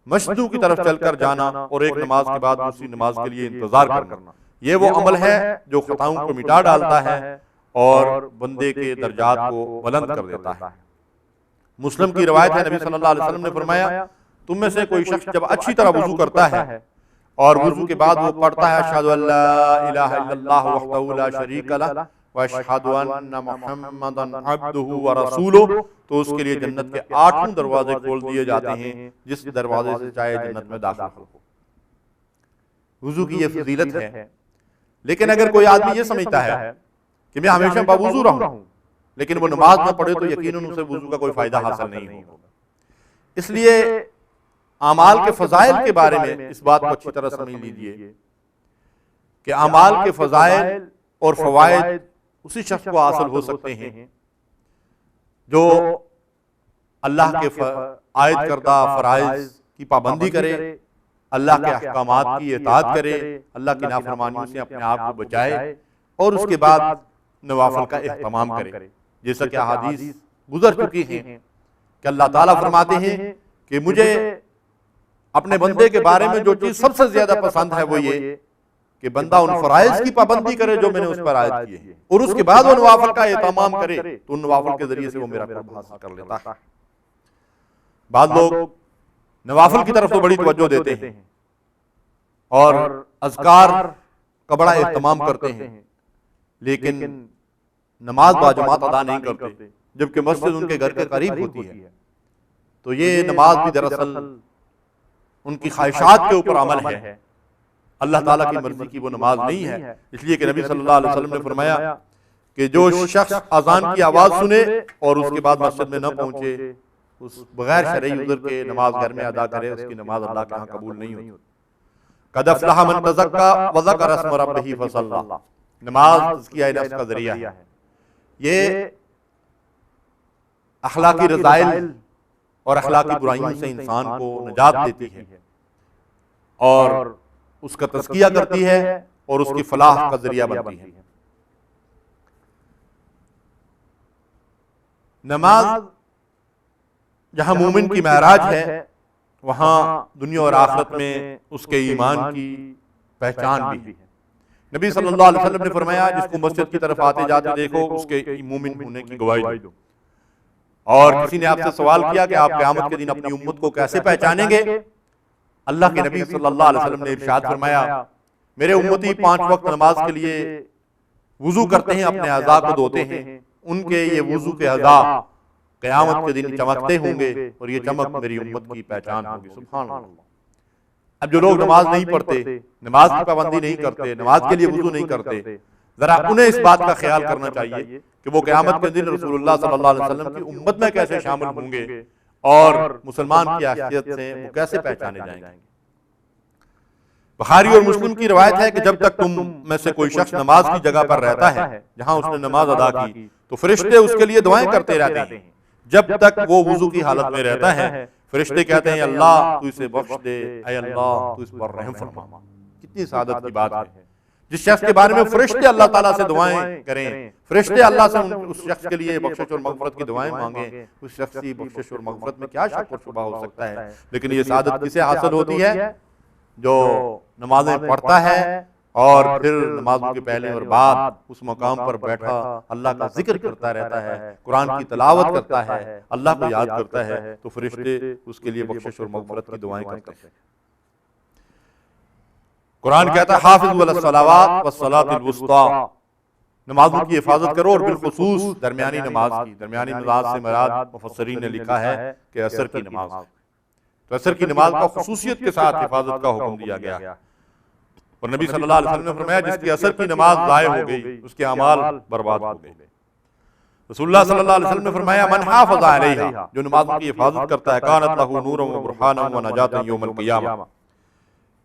مسجدوں کی طرف چل کر جانا اور ایک نماز کے بعد دوسری نماز کے لیے انتظار کرنا، یہ وہ عمل ہے جو خطاؤں کو مٹا ڈالتا ہے اور بندے کے درجات کو بلند کر دیتا ہے۔ مسلم کی روایت ہے، نبی صلی اللہ علیہ وسلم نے فرمایا، تم میں سے کوئی شخص جب اچھی طرح وضو کرتا ہے اور وضو کے بعد وہ پڑھتا ہے اشہد ان لا الہ الا اللہ وحدہ لا شریک لہ واشہد ان محمدا عبدہ ورسولہ، تو اس کے لیے جنت کے 8 دروازے کھول دیے جاتے ہیں، جس دروازے سے چاہے جنت میں داخل ہو۔ وضو کی یہ فضیلت ہے، لیکن اگر کوئی آدمی یہ سمجھتا ہے کہ میں ہمیشہ باوضو رہوں لیکن وہ نماز نہ پڑھے تو یقیناً اسے وضو کا کوئی فائدہ حاصل نہیں ہوگا۔ اس لیے اعمال کے فضائل کے بارے میں اس بات کو اچھی طرح سمجھ لیجئے کہ اعمال کے فضائل اور فوائد اسی شخص کو حاصل ہو سکتے ہیں جو اللہ کے عائد کردہ فرائض کی پابندی کرے، اللہ کے احکامات کی اطاعت کرے، اللہ کی نافرمانیوں سے اپنے آپ کو بچائے، اور اس کے بعد نوافل کا اہتمام کرے، جیسا کہ احادیث گزر چکی ہیں کہ اللہ تعالیٰ فرماتے ہیں کہ مجھے اپنے بندے کے بارے میں جو چیز سب سے زیادہ پسند ہے وہ یہ کہ بندہ ان فرائض کی پابندی کرے جو میں نے اس پر عائد کیے ہیں، اور اس کے بعد وہ نوافل کا اہتمام کرے تو ان نوافل کے ذریعے سے وہ میرا قرب حاصل کر لیتا ہے۔ بعض لوگ نوافل کی طرف تو بڑی توجہ دیتے ہیں اور اذکار کا بڑا اہتمام کرتے ہیں، لیکن نماز باجماعت ادا نہیں کرتے، جبکہ مسجد ان کے گھر کے قریب ہوتی ہے۔ تو یہ نماز بھی دراصل ان کی خواہشات کے اوپر عمل ہے، اللہ تعالیٰ کی مرضی کی وہ نماز نہیں ہے۔ اس لیے کہ نبی صلی اللہ علیہ وسلم نے فرمایا کہ جو شخص اذان کی آواز سنے اور اس کے بعد مسجد میں نہ پہنچے، اس بغیر شرعی عذر کے نماز گھر میں ادا کرے، اس کی نماز اللہ کے ہاں قبول نہیں ہوتی۔ قد افلح من تزکا وذکر اسم ربہ فصلی، نماز تزکیہ نفس کا ذریعہ ہے، یہ اخلاقی رذائل اور اخلاقی برائیوں سے انسان کو نجات دیتی ہے اور اس کا تزکیہ کرتی ہے اور اس کی فلاح کا ذریعہ بنتی ہے۔ نماز جہاں مومن کی معراج ہے، وہاں دنیا اور آخرت میں اس کے ایمان کی پہچان بھی ہے۔ نبی صلی اللہ علیہ وسلم نے فرمایا جس کو مسجد کی طرف آتے جاتے دیکھو اس کے مومن ہونے کی گواہی دو۔ اور کسی نے آپ سے سوال کیا کہ آپ قیامت کے دن اپنی امت کو کیسے پہچانیں گے؟ اللہ کے نبی صلی اللہ علیہ وسلم نے ارشاد فرمایا، میرے امتی 5 وقت نماز کے لیے وضو کرتے ہیں، اپنے اعضاء کو دھوتے ہیں، ان کے یہ وضو کے اعضاء قیامت کے دن چمکتے ہوں گے اور یہ چمک میری امت کی پہچان ہوگی۔ سبحان اللہ۔ اب جو لوگ نماز نہیں پڑھتے، نماز کی پابندی نہیں کرتے، نماز کے لیے وضو نہیں کرتے، ذرا انہیں اس بات کا خیال کرنا چاہیے کہ وہ قیامت کے دن رسول اللہ صلی اللہ علیہ وسلم کی امت میں کیسے شامل ہوں گے اور مسلمان کی حیثیت سے وہ کیسے پہچانے جائیں گے۔ بخاری اور مسلم کی روایت ہے کہ جب تک تم میں سے کوئی شخص نماز کی جگہ پر رہتا ہے جہاں اس نے نماز ادا کی تو فرشتے اس کے لیے دعائیں کرتے رہتے ہیں، جب تک وہ وضو کی حالت میں رہتا ہے فرشتے کہتے ہیں اللہ تو اسے بخش دے، اے اللہ تو اس پر رحم فرما۔ کتنی سعادت کی بات ہے جس شخص کے بارے میں فرشتے اللہ تعالیٰ سے دعائیں کریں، فرشتے اللہ سے اس شخص کے لیے بخشش اور مغفرت کی دعائیں مانگیں، اس شخص کی بخشش اور مغفرت میں کیا شک اور شبہ ہو سکتا ہے۔ لیکن یہ سعادت کسے حاصل ہوتی ہے؟ جو نمازیں پڑھتا ہے اور پھر نمازوں کے پہلے اور بعد اس مقام پر بیٹھا اللہ کا ذکر کرتا رہتا ہے، قرآن کی تلاوت کرتا ہے، اللہ کو یاد کرتا ہے، تو فرشتے اس کے لیے بخشش اور مغفرت کی دعائیں کرتے ہیں۔ قرآن کہتا ہے حافظوا علی الصلوات والصلاۃ الوسطیٰ، نمازوں کی حفاظت کرو اور بالخصوص درمیانی نماز کی۔ درمیانی نماز سے مراد مفسرین نے لکھا ہے کہ عصر کی نماز۔ تو عصر کی نماز کا خصوصیت کے ساتھ حفاظت کا حکم دیا گیا، اور نبی صلی اللہ علیہ وسلم نے فرمایا جس کی عصر کی نماز ضائع ہو گئی اس کے اعمال برباد ہو گئے۔ رسول اللہ صلی اللہ علیہ وسلم نے فرمایا من حافظ علیہا، جو نمازوں کی حفاظت کرتا ہے کانت لہ نورا و برہانا و نجاتا یوم القیامہ،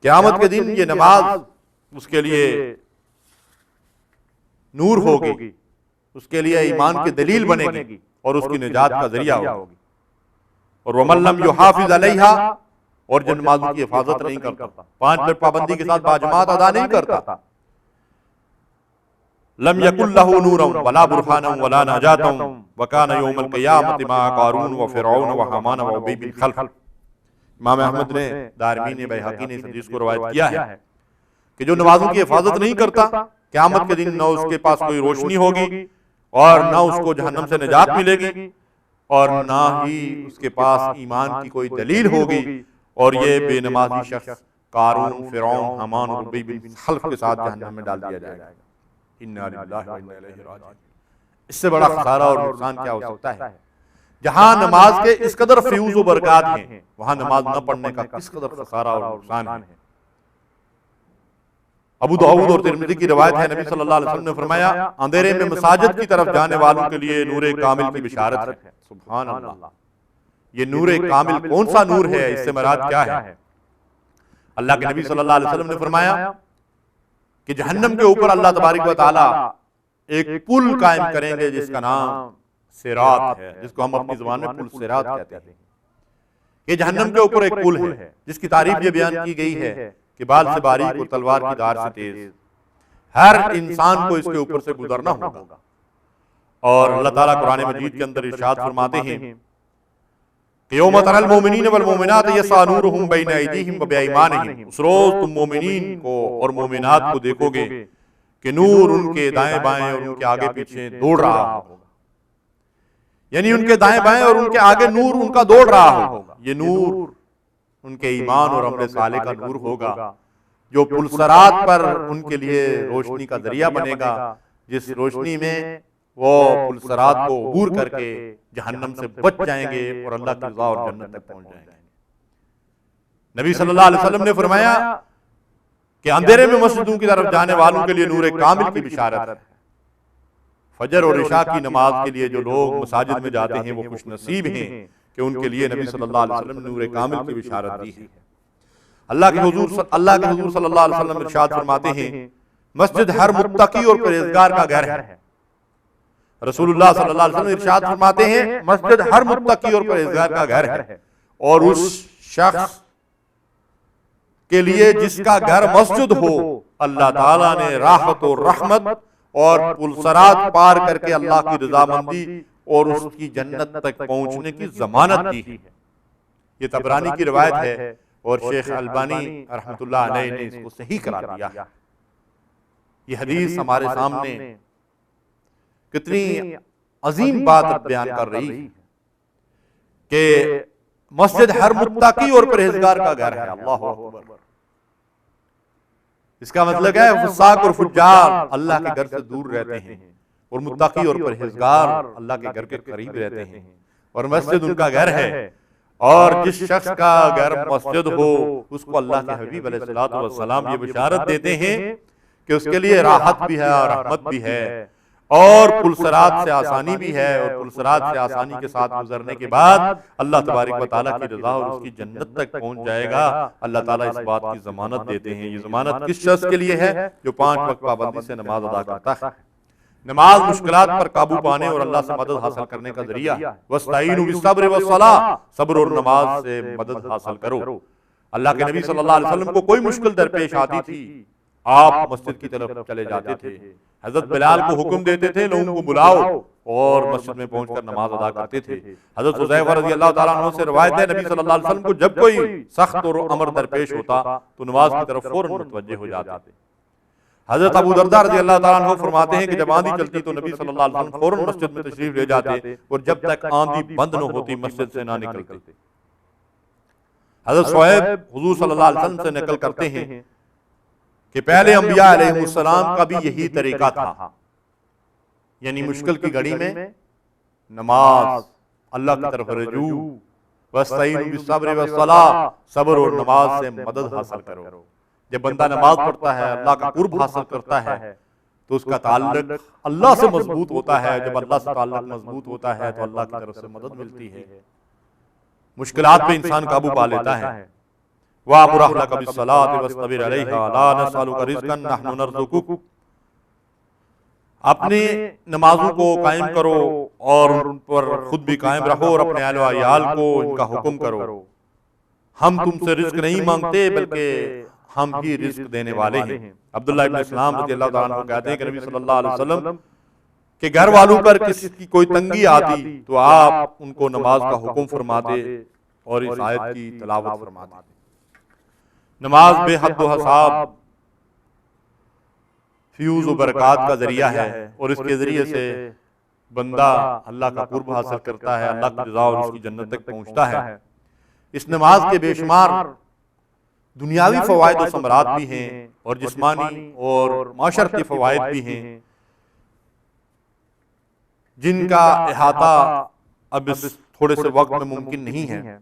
قیامت کے دن یہ نماز اس کے لیے نور ہوگی، اس کے لیے ایمان کی دلیل بنے گی اور اس کی نجات کا ذریعہ ہوگی۔ اور ومن لم یحافظ علیہا، اور جو نمازوں کی حفاظت نہیں کرتا، 5 وقت پابندی کے ساتھ باجماعت ادا نہیں کرتا، لم یکن لہ نورا ولا برہانا ولا نجاتا وکان یوم القیامۃ مع قارون و فرعون و حامان و ابی بن خلف۔ امام احمد نے، دارمی نے، بیہقی نے اس حدیث کو روایت کیا ہے کہ جو نمازوں کی حفاظت نہیں کرتا قیامت کے دن نہ اس کے پاس کوئی روشنی ہوگی اور نہ اس کو جہنم سے نجات ملے گی اور نہ ہی اس کے پاس ایمان کی کوئی دلیل ہوگی، اور یہ بے نمازی شخص قارون، فرعون، حامان اور ابی بن خلف کے ساتھ جہنم میں ڈال دیا جائے گا۔ انا للہ و انا الیہ راجعون۔ اس سے بڑا خسارہ اور نقصان کیا ہو سکتا ہے؟ جہاں نماز کے اس قدر فیوز و برکات ہیں وہاں نماز نہ پڑھنے کا کس قدر خسارہ اور نقصان ہے۔ ابو داؤد اور ترمذی کی روایت ہے، نبی صلی اللہ علیہ وسلم نے فرمایا اندھیرے میں مساجد کی طرف جانے والوں کے لیے نور کامل کی بشارت ہے۔ سبحان اللہ، یہ نور کامل کون سا نور ہے؟ اس سے مراد کیا ہے؟ اللہ کے نبی صلی اللہ علیہ وسلم نے فرمایا کہ جہنم کے اوپر اللہ تبارک و تعالی ایک پل قائم کریں گے جس کا نام صراط ہے، جس کو ہم اپنی زبان میں پل صراط کہتے ہیں۔ یہ جہنم کے اوپر ایک پل ہے جس کی تعریف یہ بیان کی گئی ہے کہ بال سے باریک اور تلوار کی دھار سے تیز، ہر انسان کو اس کے اوپر سے گزرنا ہوگا۔ اور اللہ تعالیٰ قرآن مجید کے اندر ارشاد فرماتے ہیں کہ یوم تری المؤمنین والمؤمنات یسعی نورہم بین ایدیہم وبایمانہم، اس روز تم مومنین کو اور مومنات کو دیکھو گے کہ نور ان کے دائیں بائیں اور ان کے آگے پیچھے دوڑ رہا ہوگا، یعنی ان کے دائیں بائیں اور ان کے آگے نور ان کا دوڑ رہا ہوگا۔ یہ نور ان کے ایمان اور عمل صالح کا نور ہوگا جو پل صراط پر ان کے لیے روشنی کا ذریعہ بنے گا، جس روشنی میں وہ پل صراط کو عبور کر کے جہنم سے بچ جائیں گے اور اللہ کی رضا اور جنت تک پہنچ جائیں گے۔ نبی صلی اللہ علیہ وسلم نے فرمایا کہ اندھیرے میں مسجدوں کی طرف جانے والوں کے لیے نور کامل کی بشارت ہے۔ فجر اور عشاء کی نماز کے لیے جو لوگ مساجد میں جاتے ہیں وہ خوش نصیب ہیں کہ ان کے لیے نبی صلی اللہ علیہ وسلم نے نور کامل کی بشارت دی ہے۔ اللہ کے حضور صلی اللہ علیہ وسلم ارشاد فرماتے ہیں مسجد ہر متقی اور پرہیزگار کا گھر ہے۔ رسول اللہ صلی اللہ علیہ وسلم ارشاد فرماتے ہیں مسجد ہر متقی اور پرہیزگار کا گھر ہے، اور اس شخص کے لیے جس کا گھر مسجد ہو اللہ تعالیٰ نے راحت و رحمت اور پل صراط پار کر کے اللہ کی رضامندی اور اس کی جنت تک پہنچنے کی ضمانت دی ہے۔ یہ طبرانی کی روایت ہے اور شیخ البانی رحمۃ اللہ علیہ نے اس کو صحیح قرار دیا۔ یہ حدیث ہمارے سامنے کتنی عظیم بات بیان کر رہی ہے کہ مسجد ہر متقی اور پرہیزگار کا گھر ہے۔ اللہ اکبر۔ اس کا مطلب ہے فساق اور فجار اللہ کے گھر سے دور رہتے ہیں اور متقی اور پرہیزگار اللہ کے گھر کے قریب رہتے ہیں، اور مسجد ان کا گھر ہے۔ اور جس شخص کا گھر مسجد ہو اس کو اللہ کے حبیب علیہ الصلوۃ والسلام یہ بشارت دیتے ہیں کہ اس کے لیے راحت بھی ہے اور رحمت بھی ہے، اور پل صراط سے آسانی بھی ہے، اور پل صراط سے آسانی کے ساتھ گزرنے کے بعد اللہ تبارک و تعالیٰ کی رضا اور اس کی جنت تک پہنچ جائے گا۔ اللہ تعالیٰ اس بات کی ضمانت دیتے ہیں۔ یہ ضمانت کس شخص کے لیے ہے؟ جو 5 وقت پابندی سے نماز ادا کرتا ہے۔ نماز مشکلات پر قابو پانے اور اللہ سے مدد حاصل کرنے کا ذریعہ ہے۔ وَاسْتَعِينُوا بِالصَّبْرِ وَالصَّلَاةِ، صبر اور نماز سے مدد حاصل کرو۔ اللہ کے نبی صلی اللہ علیہ وسلم کو کوئی مشکل درپیش آتی تھی، آپ مسجد کی طرف چلے جاتے تھے، حضرت بلال کو حکم دیتے تھے لوگوں کو بلاؤ، اور مسجد میں پہنچ کر نماز ادا کرتے تھے۔ حضرت حذیفہ رضی اللہ تعالیٰ عنہ سے روایت ہے نبی صلی اللہ علیہ وسلم کو جب کوئی سخت اور امر درپیش ہوتا تو نماز کی طرف فوراً متوجہ ہو جاتے تھے۔ حضرت ابو درداء رضی اللہ تعالیٰ عنہ فرماتے ہیں کہ جب آندھی چلتی تو نبی صلی اللہ علیہ وسلم فوراً مسجد میں تشریف لے جاتے اور جب تک آندھی بند نہ ہوتی مسجد سے نہ نکلتے۔ حضرت شعیب حضور صلی اللہ علیہ وسلم سے نقل کرتے ہیں کہ پہلے انبیاء علیہ السلام کا بھی یہی طریقہ تھا، یعنی مشکل کی گھڑی میں نماز، اللہ کی طرف رجوع وَاسْتَعِینُوا بِالصَّبْرِ وَالصَّلَاةِ، صبر اور نماز سے مدد حاصل کرو۔ جب بندہ نماز پڑھتا ہے، اللہ کا قرب حاصل کرتا ہے، تو اس کا تعلق اللہ سے مضبوط ہوتا ہے۔ جب اللہ سے تعلق مضبوط ہوتا ہے تو اللہ کی طرف سے مدد ملتی ہے، مشکلات پہ انسان قابو پا لیتا ہے۔ وَأْمُرْ أَهْلَكَ بِالصَّلَاةِ وَاصْطَبِرْ عَلَيْهَا لَا نَسْأَلُكَ رِزْقًا نَحْنُ نَرْزُقُكَ، اپنے نمازوں کو قائم کرو اور ان پر خود بھی قائم رہو، اور اپنے اہل و عیال کو ان کا حکم کرو۔ ہم تم سے رزق نہیں مانگتے بلکہ ہم ہی رزق دینے والے ہیں۔ عبداللہ ابن اسلام رضی اللہ تعالیٰ عنہ کہتے ہیں کہ نبی صلی اللہ علیہ وسلم کہ گھر والوں پر کسی کی کوئی تنگی آتی تو آپ ان کو نماز کا حکم فرماتے اور اس آیت کی تلاوت فرماتے۔ نماز بے حد و حساب فیوز و برکات کا ذریعہ ہے، اور اس کے ذریعے سے بندہ اللہ کا قرب حاصل کرتا ہے، اللہ کی رضا اور اس کی جنت تک پہنچتا ہے۔ اس نماز کے بے شمار دنیاوی فوائد و ثمرات بھی ہیں، اور جسمانی اور معاشرتی فوائد بھی ہیں، جن کا احاطہ اب اس تھوڑے سے وقت میں ممکن نہیں ہے۔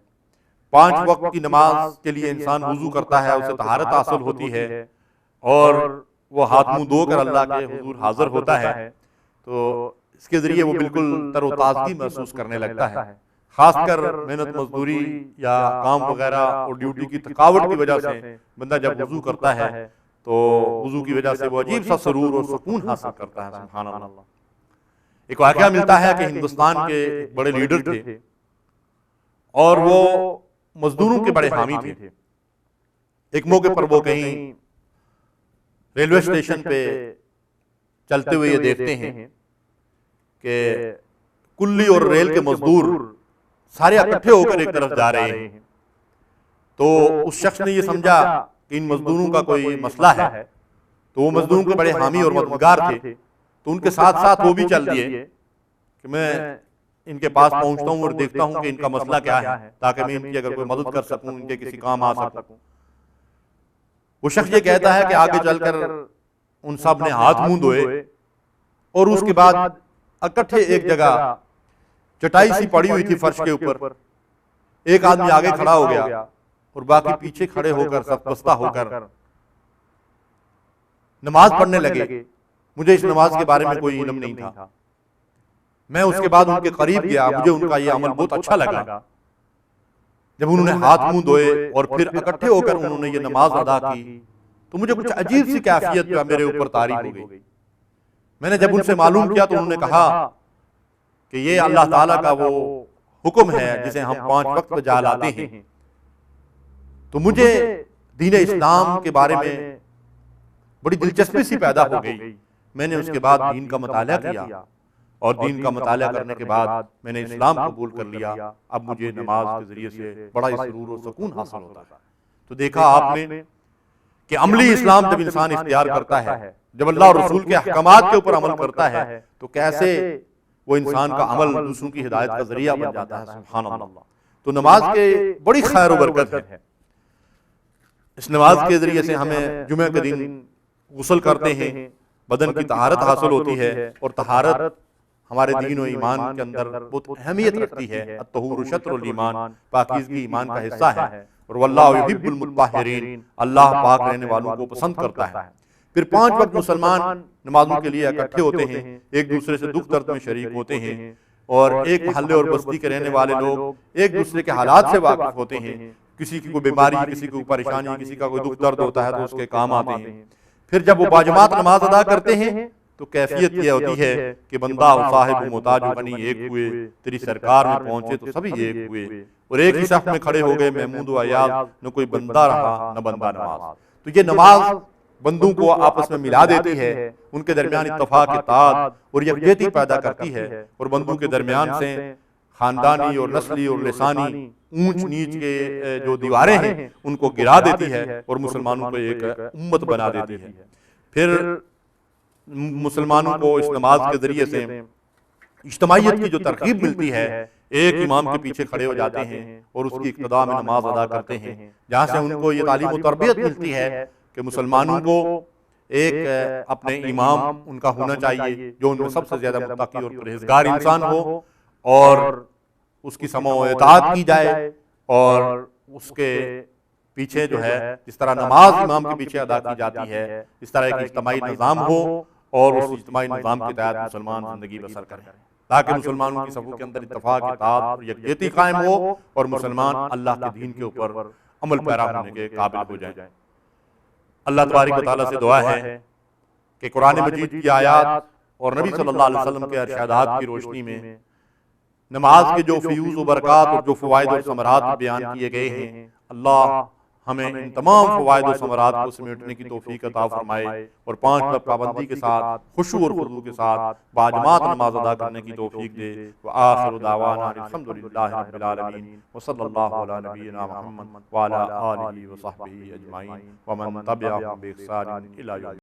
5 وقت کی نماز کے لیے انسان وضو کرتا ہے، اسے طہارت حاصل ہوتی ہے، اور وہ ہاتھ منہ دھو کر اللہ کے حضور حاضر ہوتا ہے، تو اس کے ذریعے وہ بالکل تر و تازگی محسوس کرنے لگتا ہے۔ خاص کر محنت مزدوری یا کام وغیرہ اور ڈیوٹی کی تھکاوٹ کی وجہ سے بندہ جب وضو کرتا ہے تو وضو کی وجہ سے وہ عجیب سا سرور اور سکون حاصل کرتا ہے۔ سبحان اللہ۔ ایک واقعہ ملتا ہے کہ ہندوستان کے بڑے لیڈر تھے اور وہ مزدوروں کے بڑے حامی تھے۔ ایک موقع پر وہ کہیں ریلوے اسٹیشن پہ چلتے ہوئے یہ دیکھتے ہیں کہ کلی اور ریل کے مزدور سارے اکٹھے ہو کر ایک طرف جا رہے ہیں، تو اس شخص نے یہ سمجھا کہ ان مزدوروں کا کوئی مسئلہ ہے، تو وہ مزدوروں کے بڑے حامی اور مددگار تھے، تو ان کے ساتھ ساتھ وہ بھی چل دیے کہ میں ان کے پاس پہنچتا ہوں اور دیکھتا ہوں کہ ان کا مسئلہ کیا ہے، تاکہ میں ان کی اگر کوئی مدد کر سکوں، ان کے کسی کام آ سکوں۔ وہ شخص یہ کہتا ہے کہ آگے چل کر ان سب نے ہاتھ منہ دھوئے، اور اس کے بعد اکٹھے ایک جگہ چٹائی سی پڑی ہوئی تھی فرش کے اوپر، ایک آدمی آگے کھڑا ہو گیا اور باقی پیچھے کھڑے ہو کر سب بستہ ہو کر نماز پڑھنے لگے۔ مجھے اس نماز کے بارے میں کوئی علم نہیں تھا، میں اس کے بعد ان کے قریب گیا، مجھے ان کا یہ عمل بہت اچھا لگا۔ جب انہوں نے ہاتھ منہ دھوئے اور پھر اکٹھے ہو کر انہوں نے یہ نماز ادا کی تو مجھے کچھ عجیب سی کیفیت کا میرے اوپر طاری ہو گئی۔ میں نے جب ان سے معلوم کیا تو انہوں نے کہا کہ یہ اللہ تعالیٰ کا وہ حکم ہے جسے ہم 5 وقت پہ جا لاتے ہیں۔ تو مجھے دین اسلام کے بارے میں بڑی دلچسپی سی پیدا ہو گئی۔ میں نے اس کے بعد دین کا مطالعہ کیا، اور دین کا مطالعہ کرنے کے بعد میں نے اسلام قبول کر لیا۔ اب مجھے نماز کے ذریعے سے بڑا سرور و سکون حاصل ہوتا ہے۔ تو دیکھا آپ نے کہ عملی اسلام جب انسان اختیار کرتا ہے، جب اللہ اور رسول کے احکامات کے اوپر عمل کرتا ہے، تو کیسے وہ انسان کا عمل دوسروں کی ہدایت کا ذریعہ بن جاتا ہے۔ سبحان اللہ۔ تو نماز کے بڑی خیر و برکت ہے۔ اس نماز کے ذریعے سے ہمیں جمعہ کے دن غسل کرتے ہیں، بدن کی طہارت حاصل ہوتی ہے، اور طہارت ہمارے دین و ایمان کے اندر بہت اہمیت رکھتی ہے۔ الطہور شطر الایمان، پاکیزگی ایمان کا حصہ ہے، اور واللہ یحب المطہرین، اللہ پاک رہنے والوں کو پسند کرتا ہے۔ پھر 5 وقت مسلمان نمازوں کے لیے اکٹھے ہوتے ہیں، ایک دوسرے سے دکھ درد میں شریک ہوتے ہیں، اور ایک محلے اور بستی کے رہنے والے لوگ ایک دوسرے کے حالات سے واقف ہوتے ہیں۔ کسی کی کوئی بیماری، کسی کو پریشانی، کسی کا کوئی دکھ درد ہوتا ہے تو اس کے کام آتے ہیں۔ پھر جب وہ باجماعت نماز ادا کرتے ہیں تو کیفیت یہ ہوتی ہے کہ بندہ و صاحب و محتاج و غنی ایک ہوئے، تیری سرکار میں پہنچے تو سبھی ایک ہوئے، اور ایک ہی صف میں کھڑے ہو گئے محمود و عیاض، نہ کوئی بندہ رہا نہ بندہ نماز۔ تو یہ نماز بندوں کو آپس میں ملا دیتی ہے، ان کے درمیان اتفاق، اتحاد اور یکجہتی پیدا کرتی ہے، اور بندوں کے درمیان سے خاندانی اور نسلی اور لسانی اونچ نیچ کے جو دیواریں ہیں ان کو گرا دیتی ہے، اور مسلمانوں کو ایک امت بنا دیتی ہے۔ پھر مسلمانوں کو اس نماز کے ذریعے سے اجتماعیت کی جو ترغیب ملتی ہے، ایک امام کے پیچھے کھڑے ہو جاتے ہیں اور اس کی اقتداء میں نماز ادا کرتے ہیں، جہاں سے ان کو یہ تعلیم و تربیت ملتی ہے کہ مسلمانوں کو ایک اپنے امام ان کا ہونا چاہیے جو ان میں سب سے زیادہ متقی اور پرہیزگار انسان ہو، اور اس کی سمع و اطاعت کی جائے، اور اس کے پیچھے جو ہے جس طرح نماز امام کے پیچھے ادا کی جاتی ہے اس طرح ایک اجتماعی نظام ہو اور اس اجتماعی نظام کے تحت مسلمان زندگی بسر کریں تاکہ مسلمانوں کی صفوں کے اندر اتفاق، اتحاد اور یکجہتی قائم ہو اور مسلمان اللہ کے دین کے اوپر عمل پیرا ہونے کے قابل ہو جائیں۔ اللہ تبارک و تعالیٰ سے دعا ہے کہ قرآن مجید کی آیات اور نبی صلی اللہ علیہ وسلم کے ارشادات کی روشنی میں نماز کے جو فیوز و برکات اور جو فوائد اور ثمرات بیان کیے گئے ہیں، اللہ ہمیں ان تمام فوائد و ثمرات کو سمیٹنے کی توفیق عطا فرمائے اور 5 وقت پابندی کے ساتھ خشوع اور خضوع کے ساتھ باجماعت نماز ادا کرنے کی توفیق دے۔ وآخر دعوانا الحمدللہ رب العالمین وصلی اللہ علی نبینا محمد وعلی آلہ وصحبہ اجمعین ومن تبعہم بإحسان الی یوم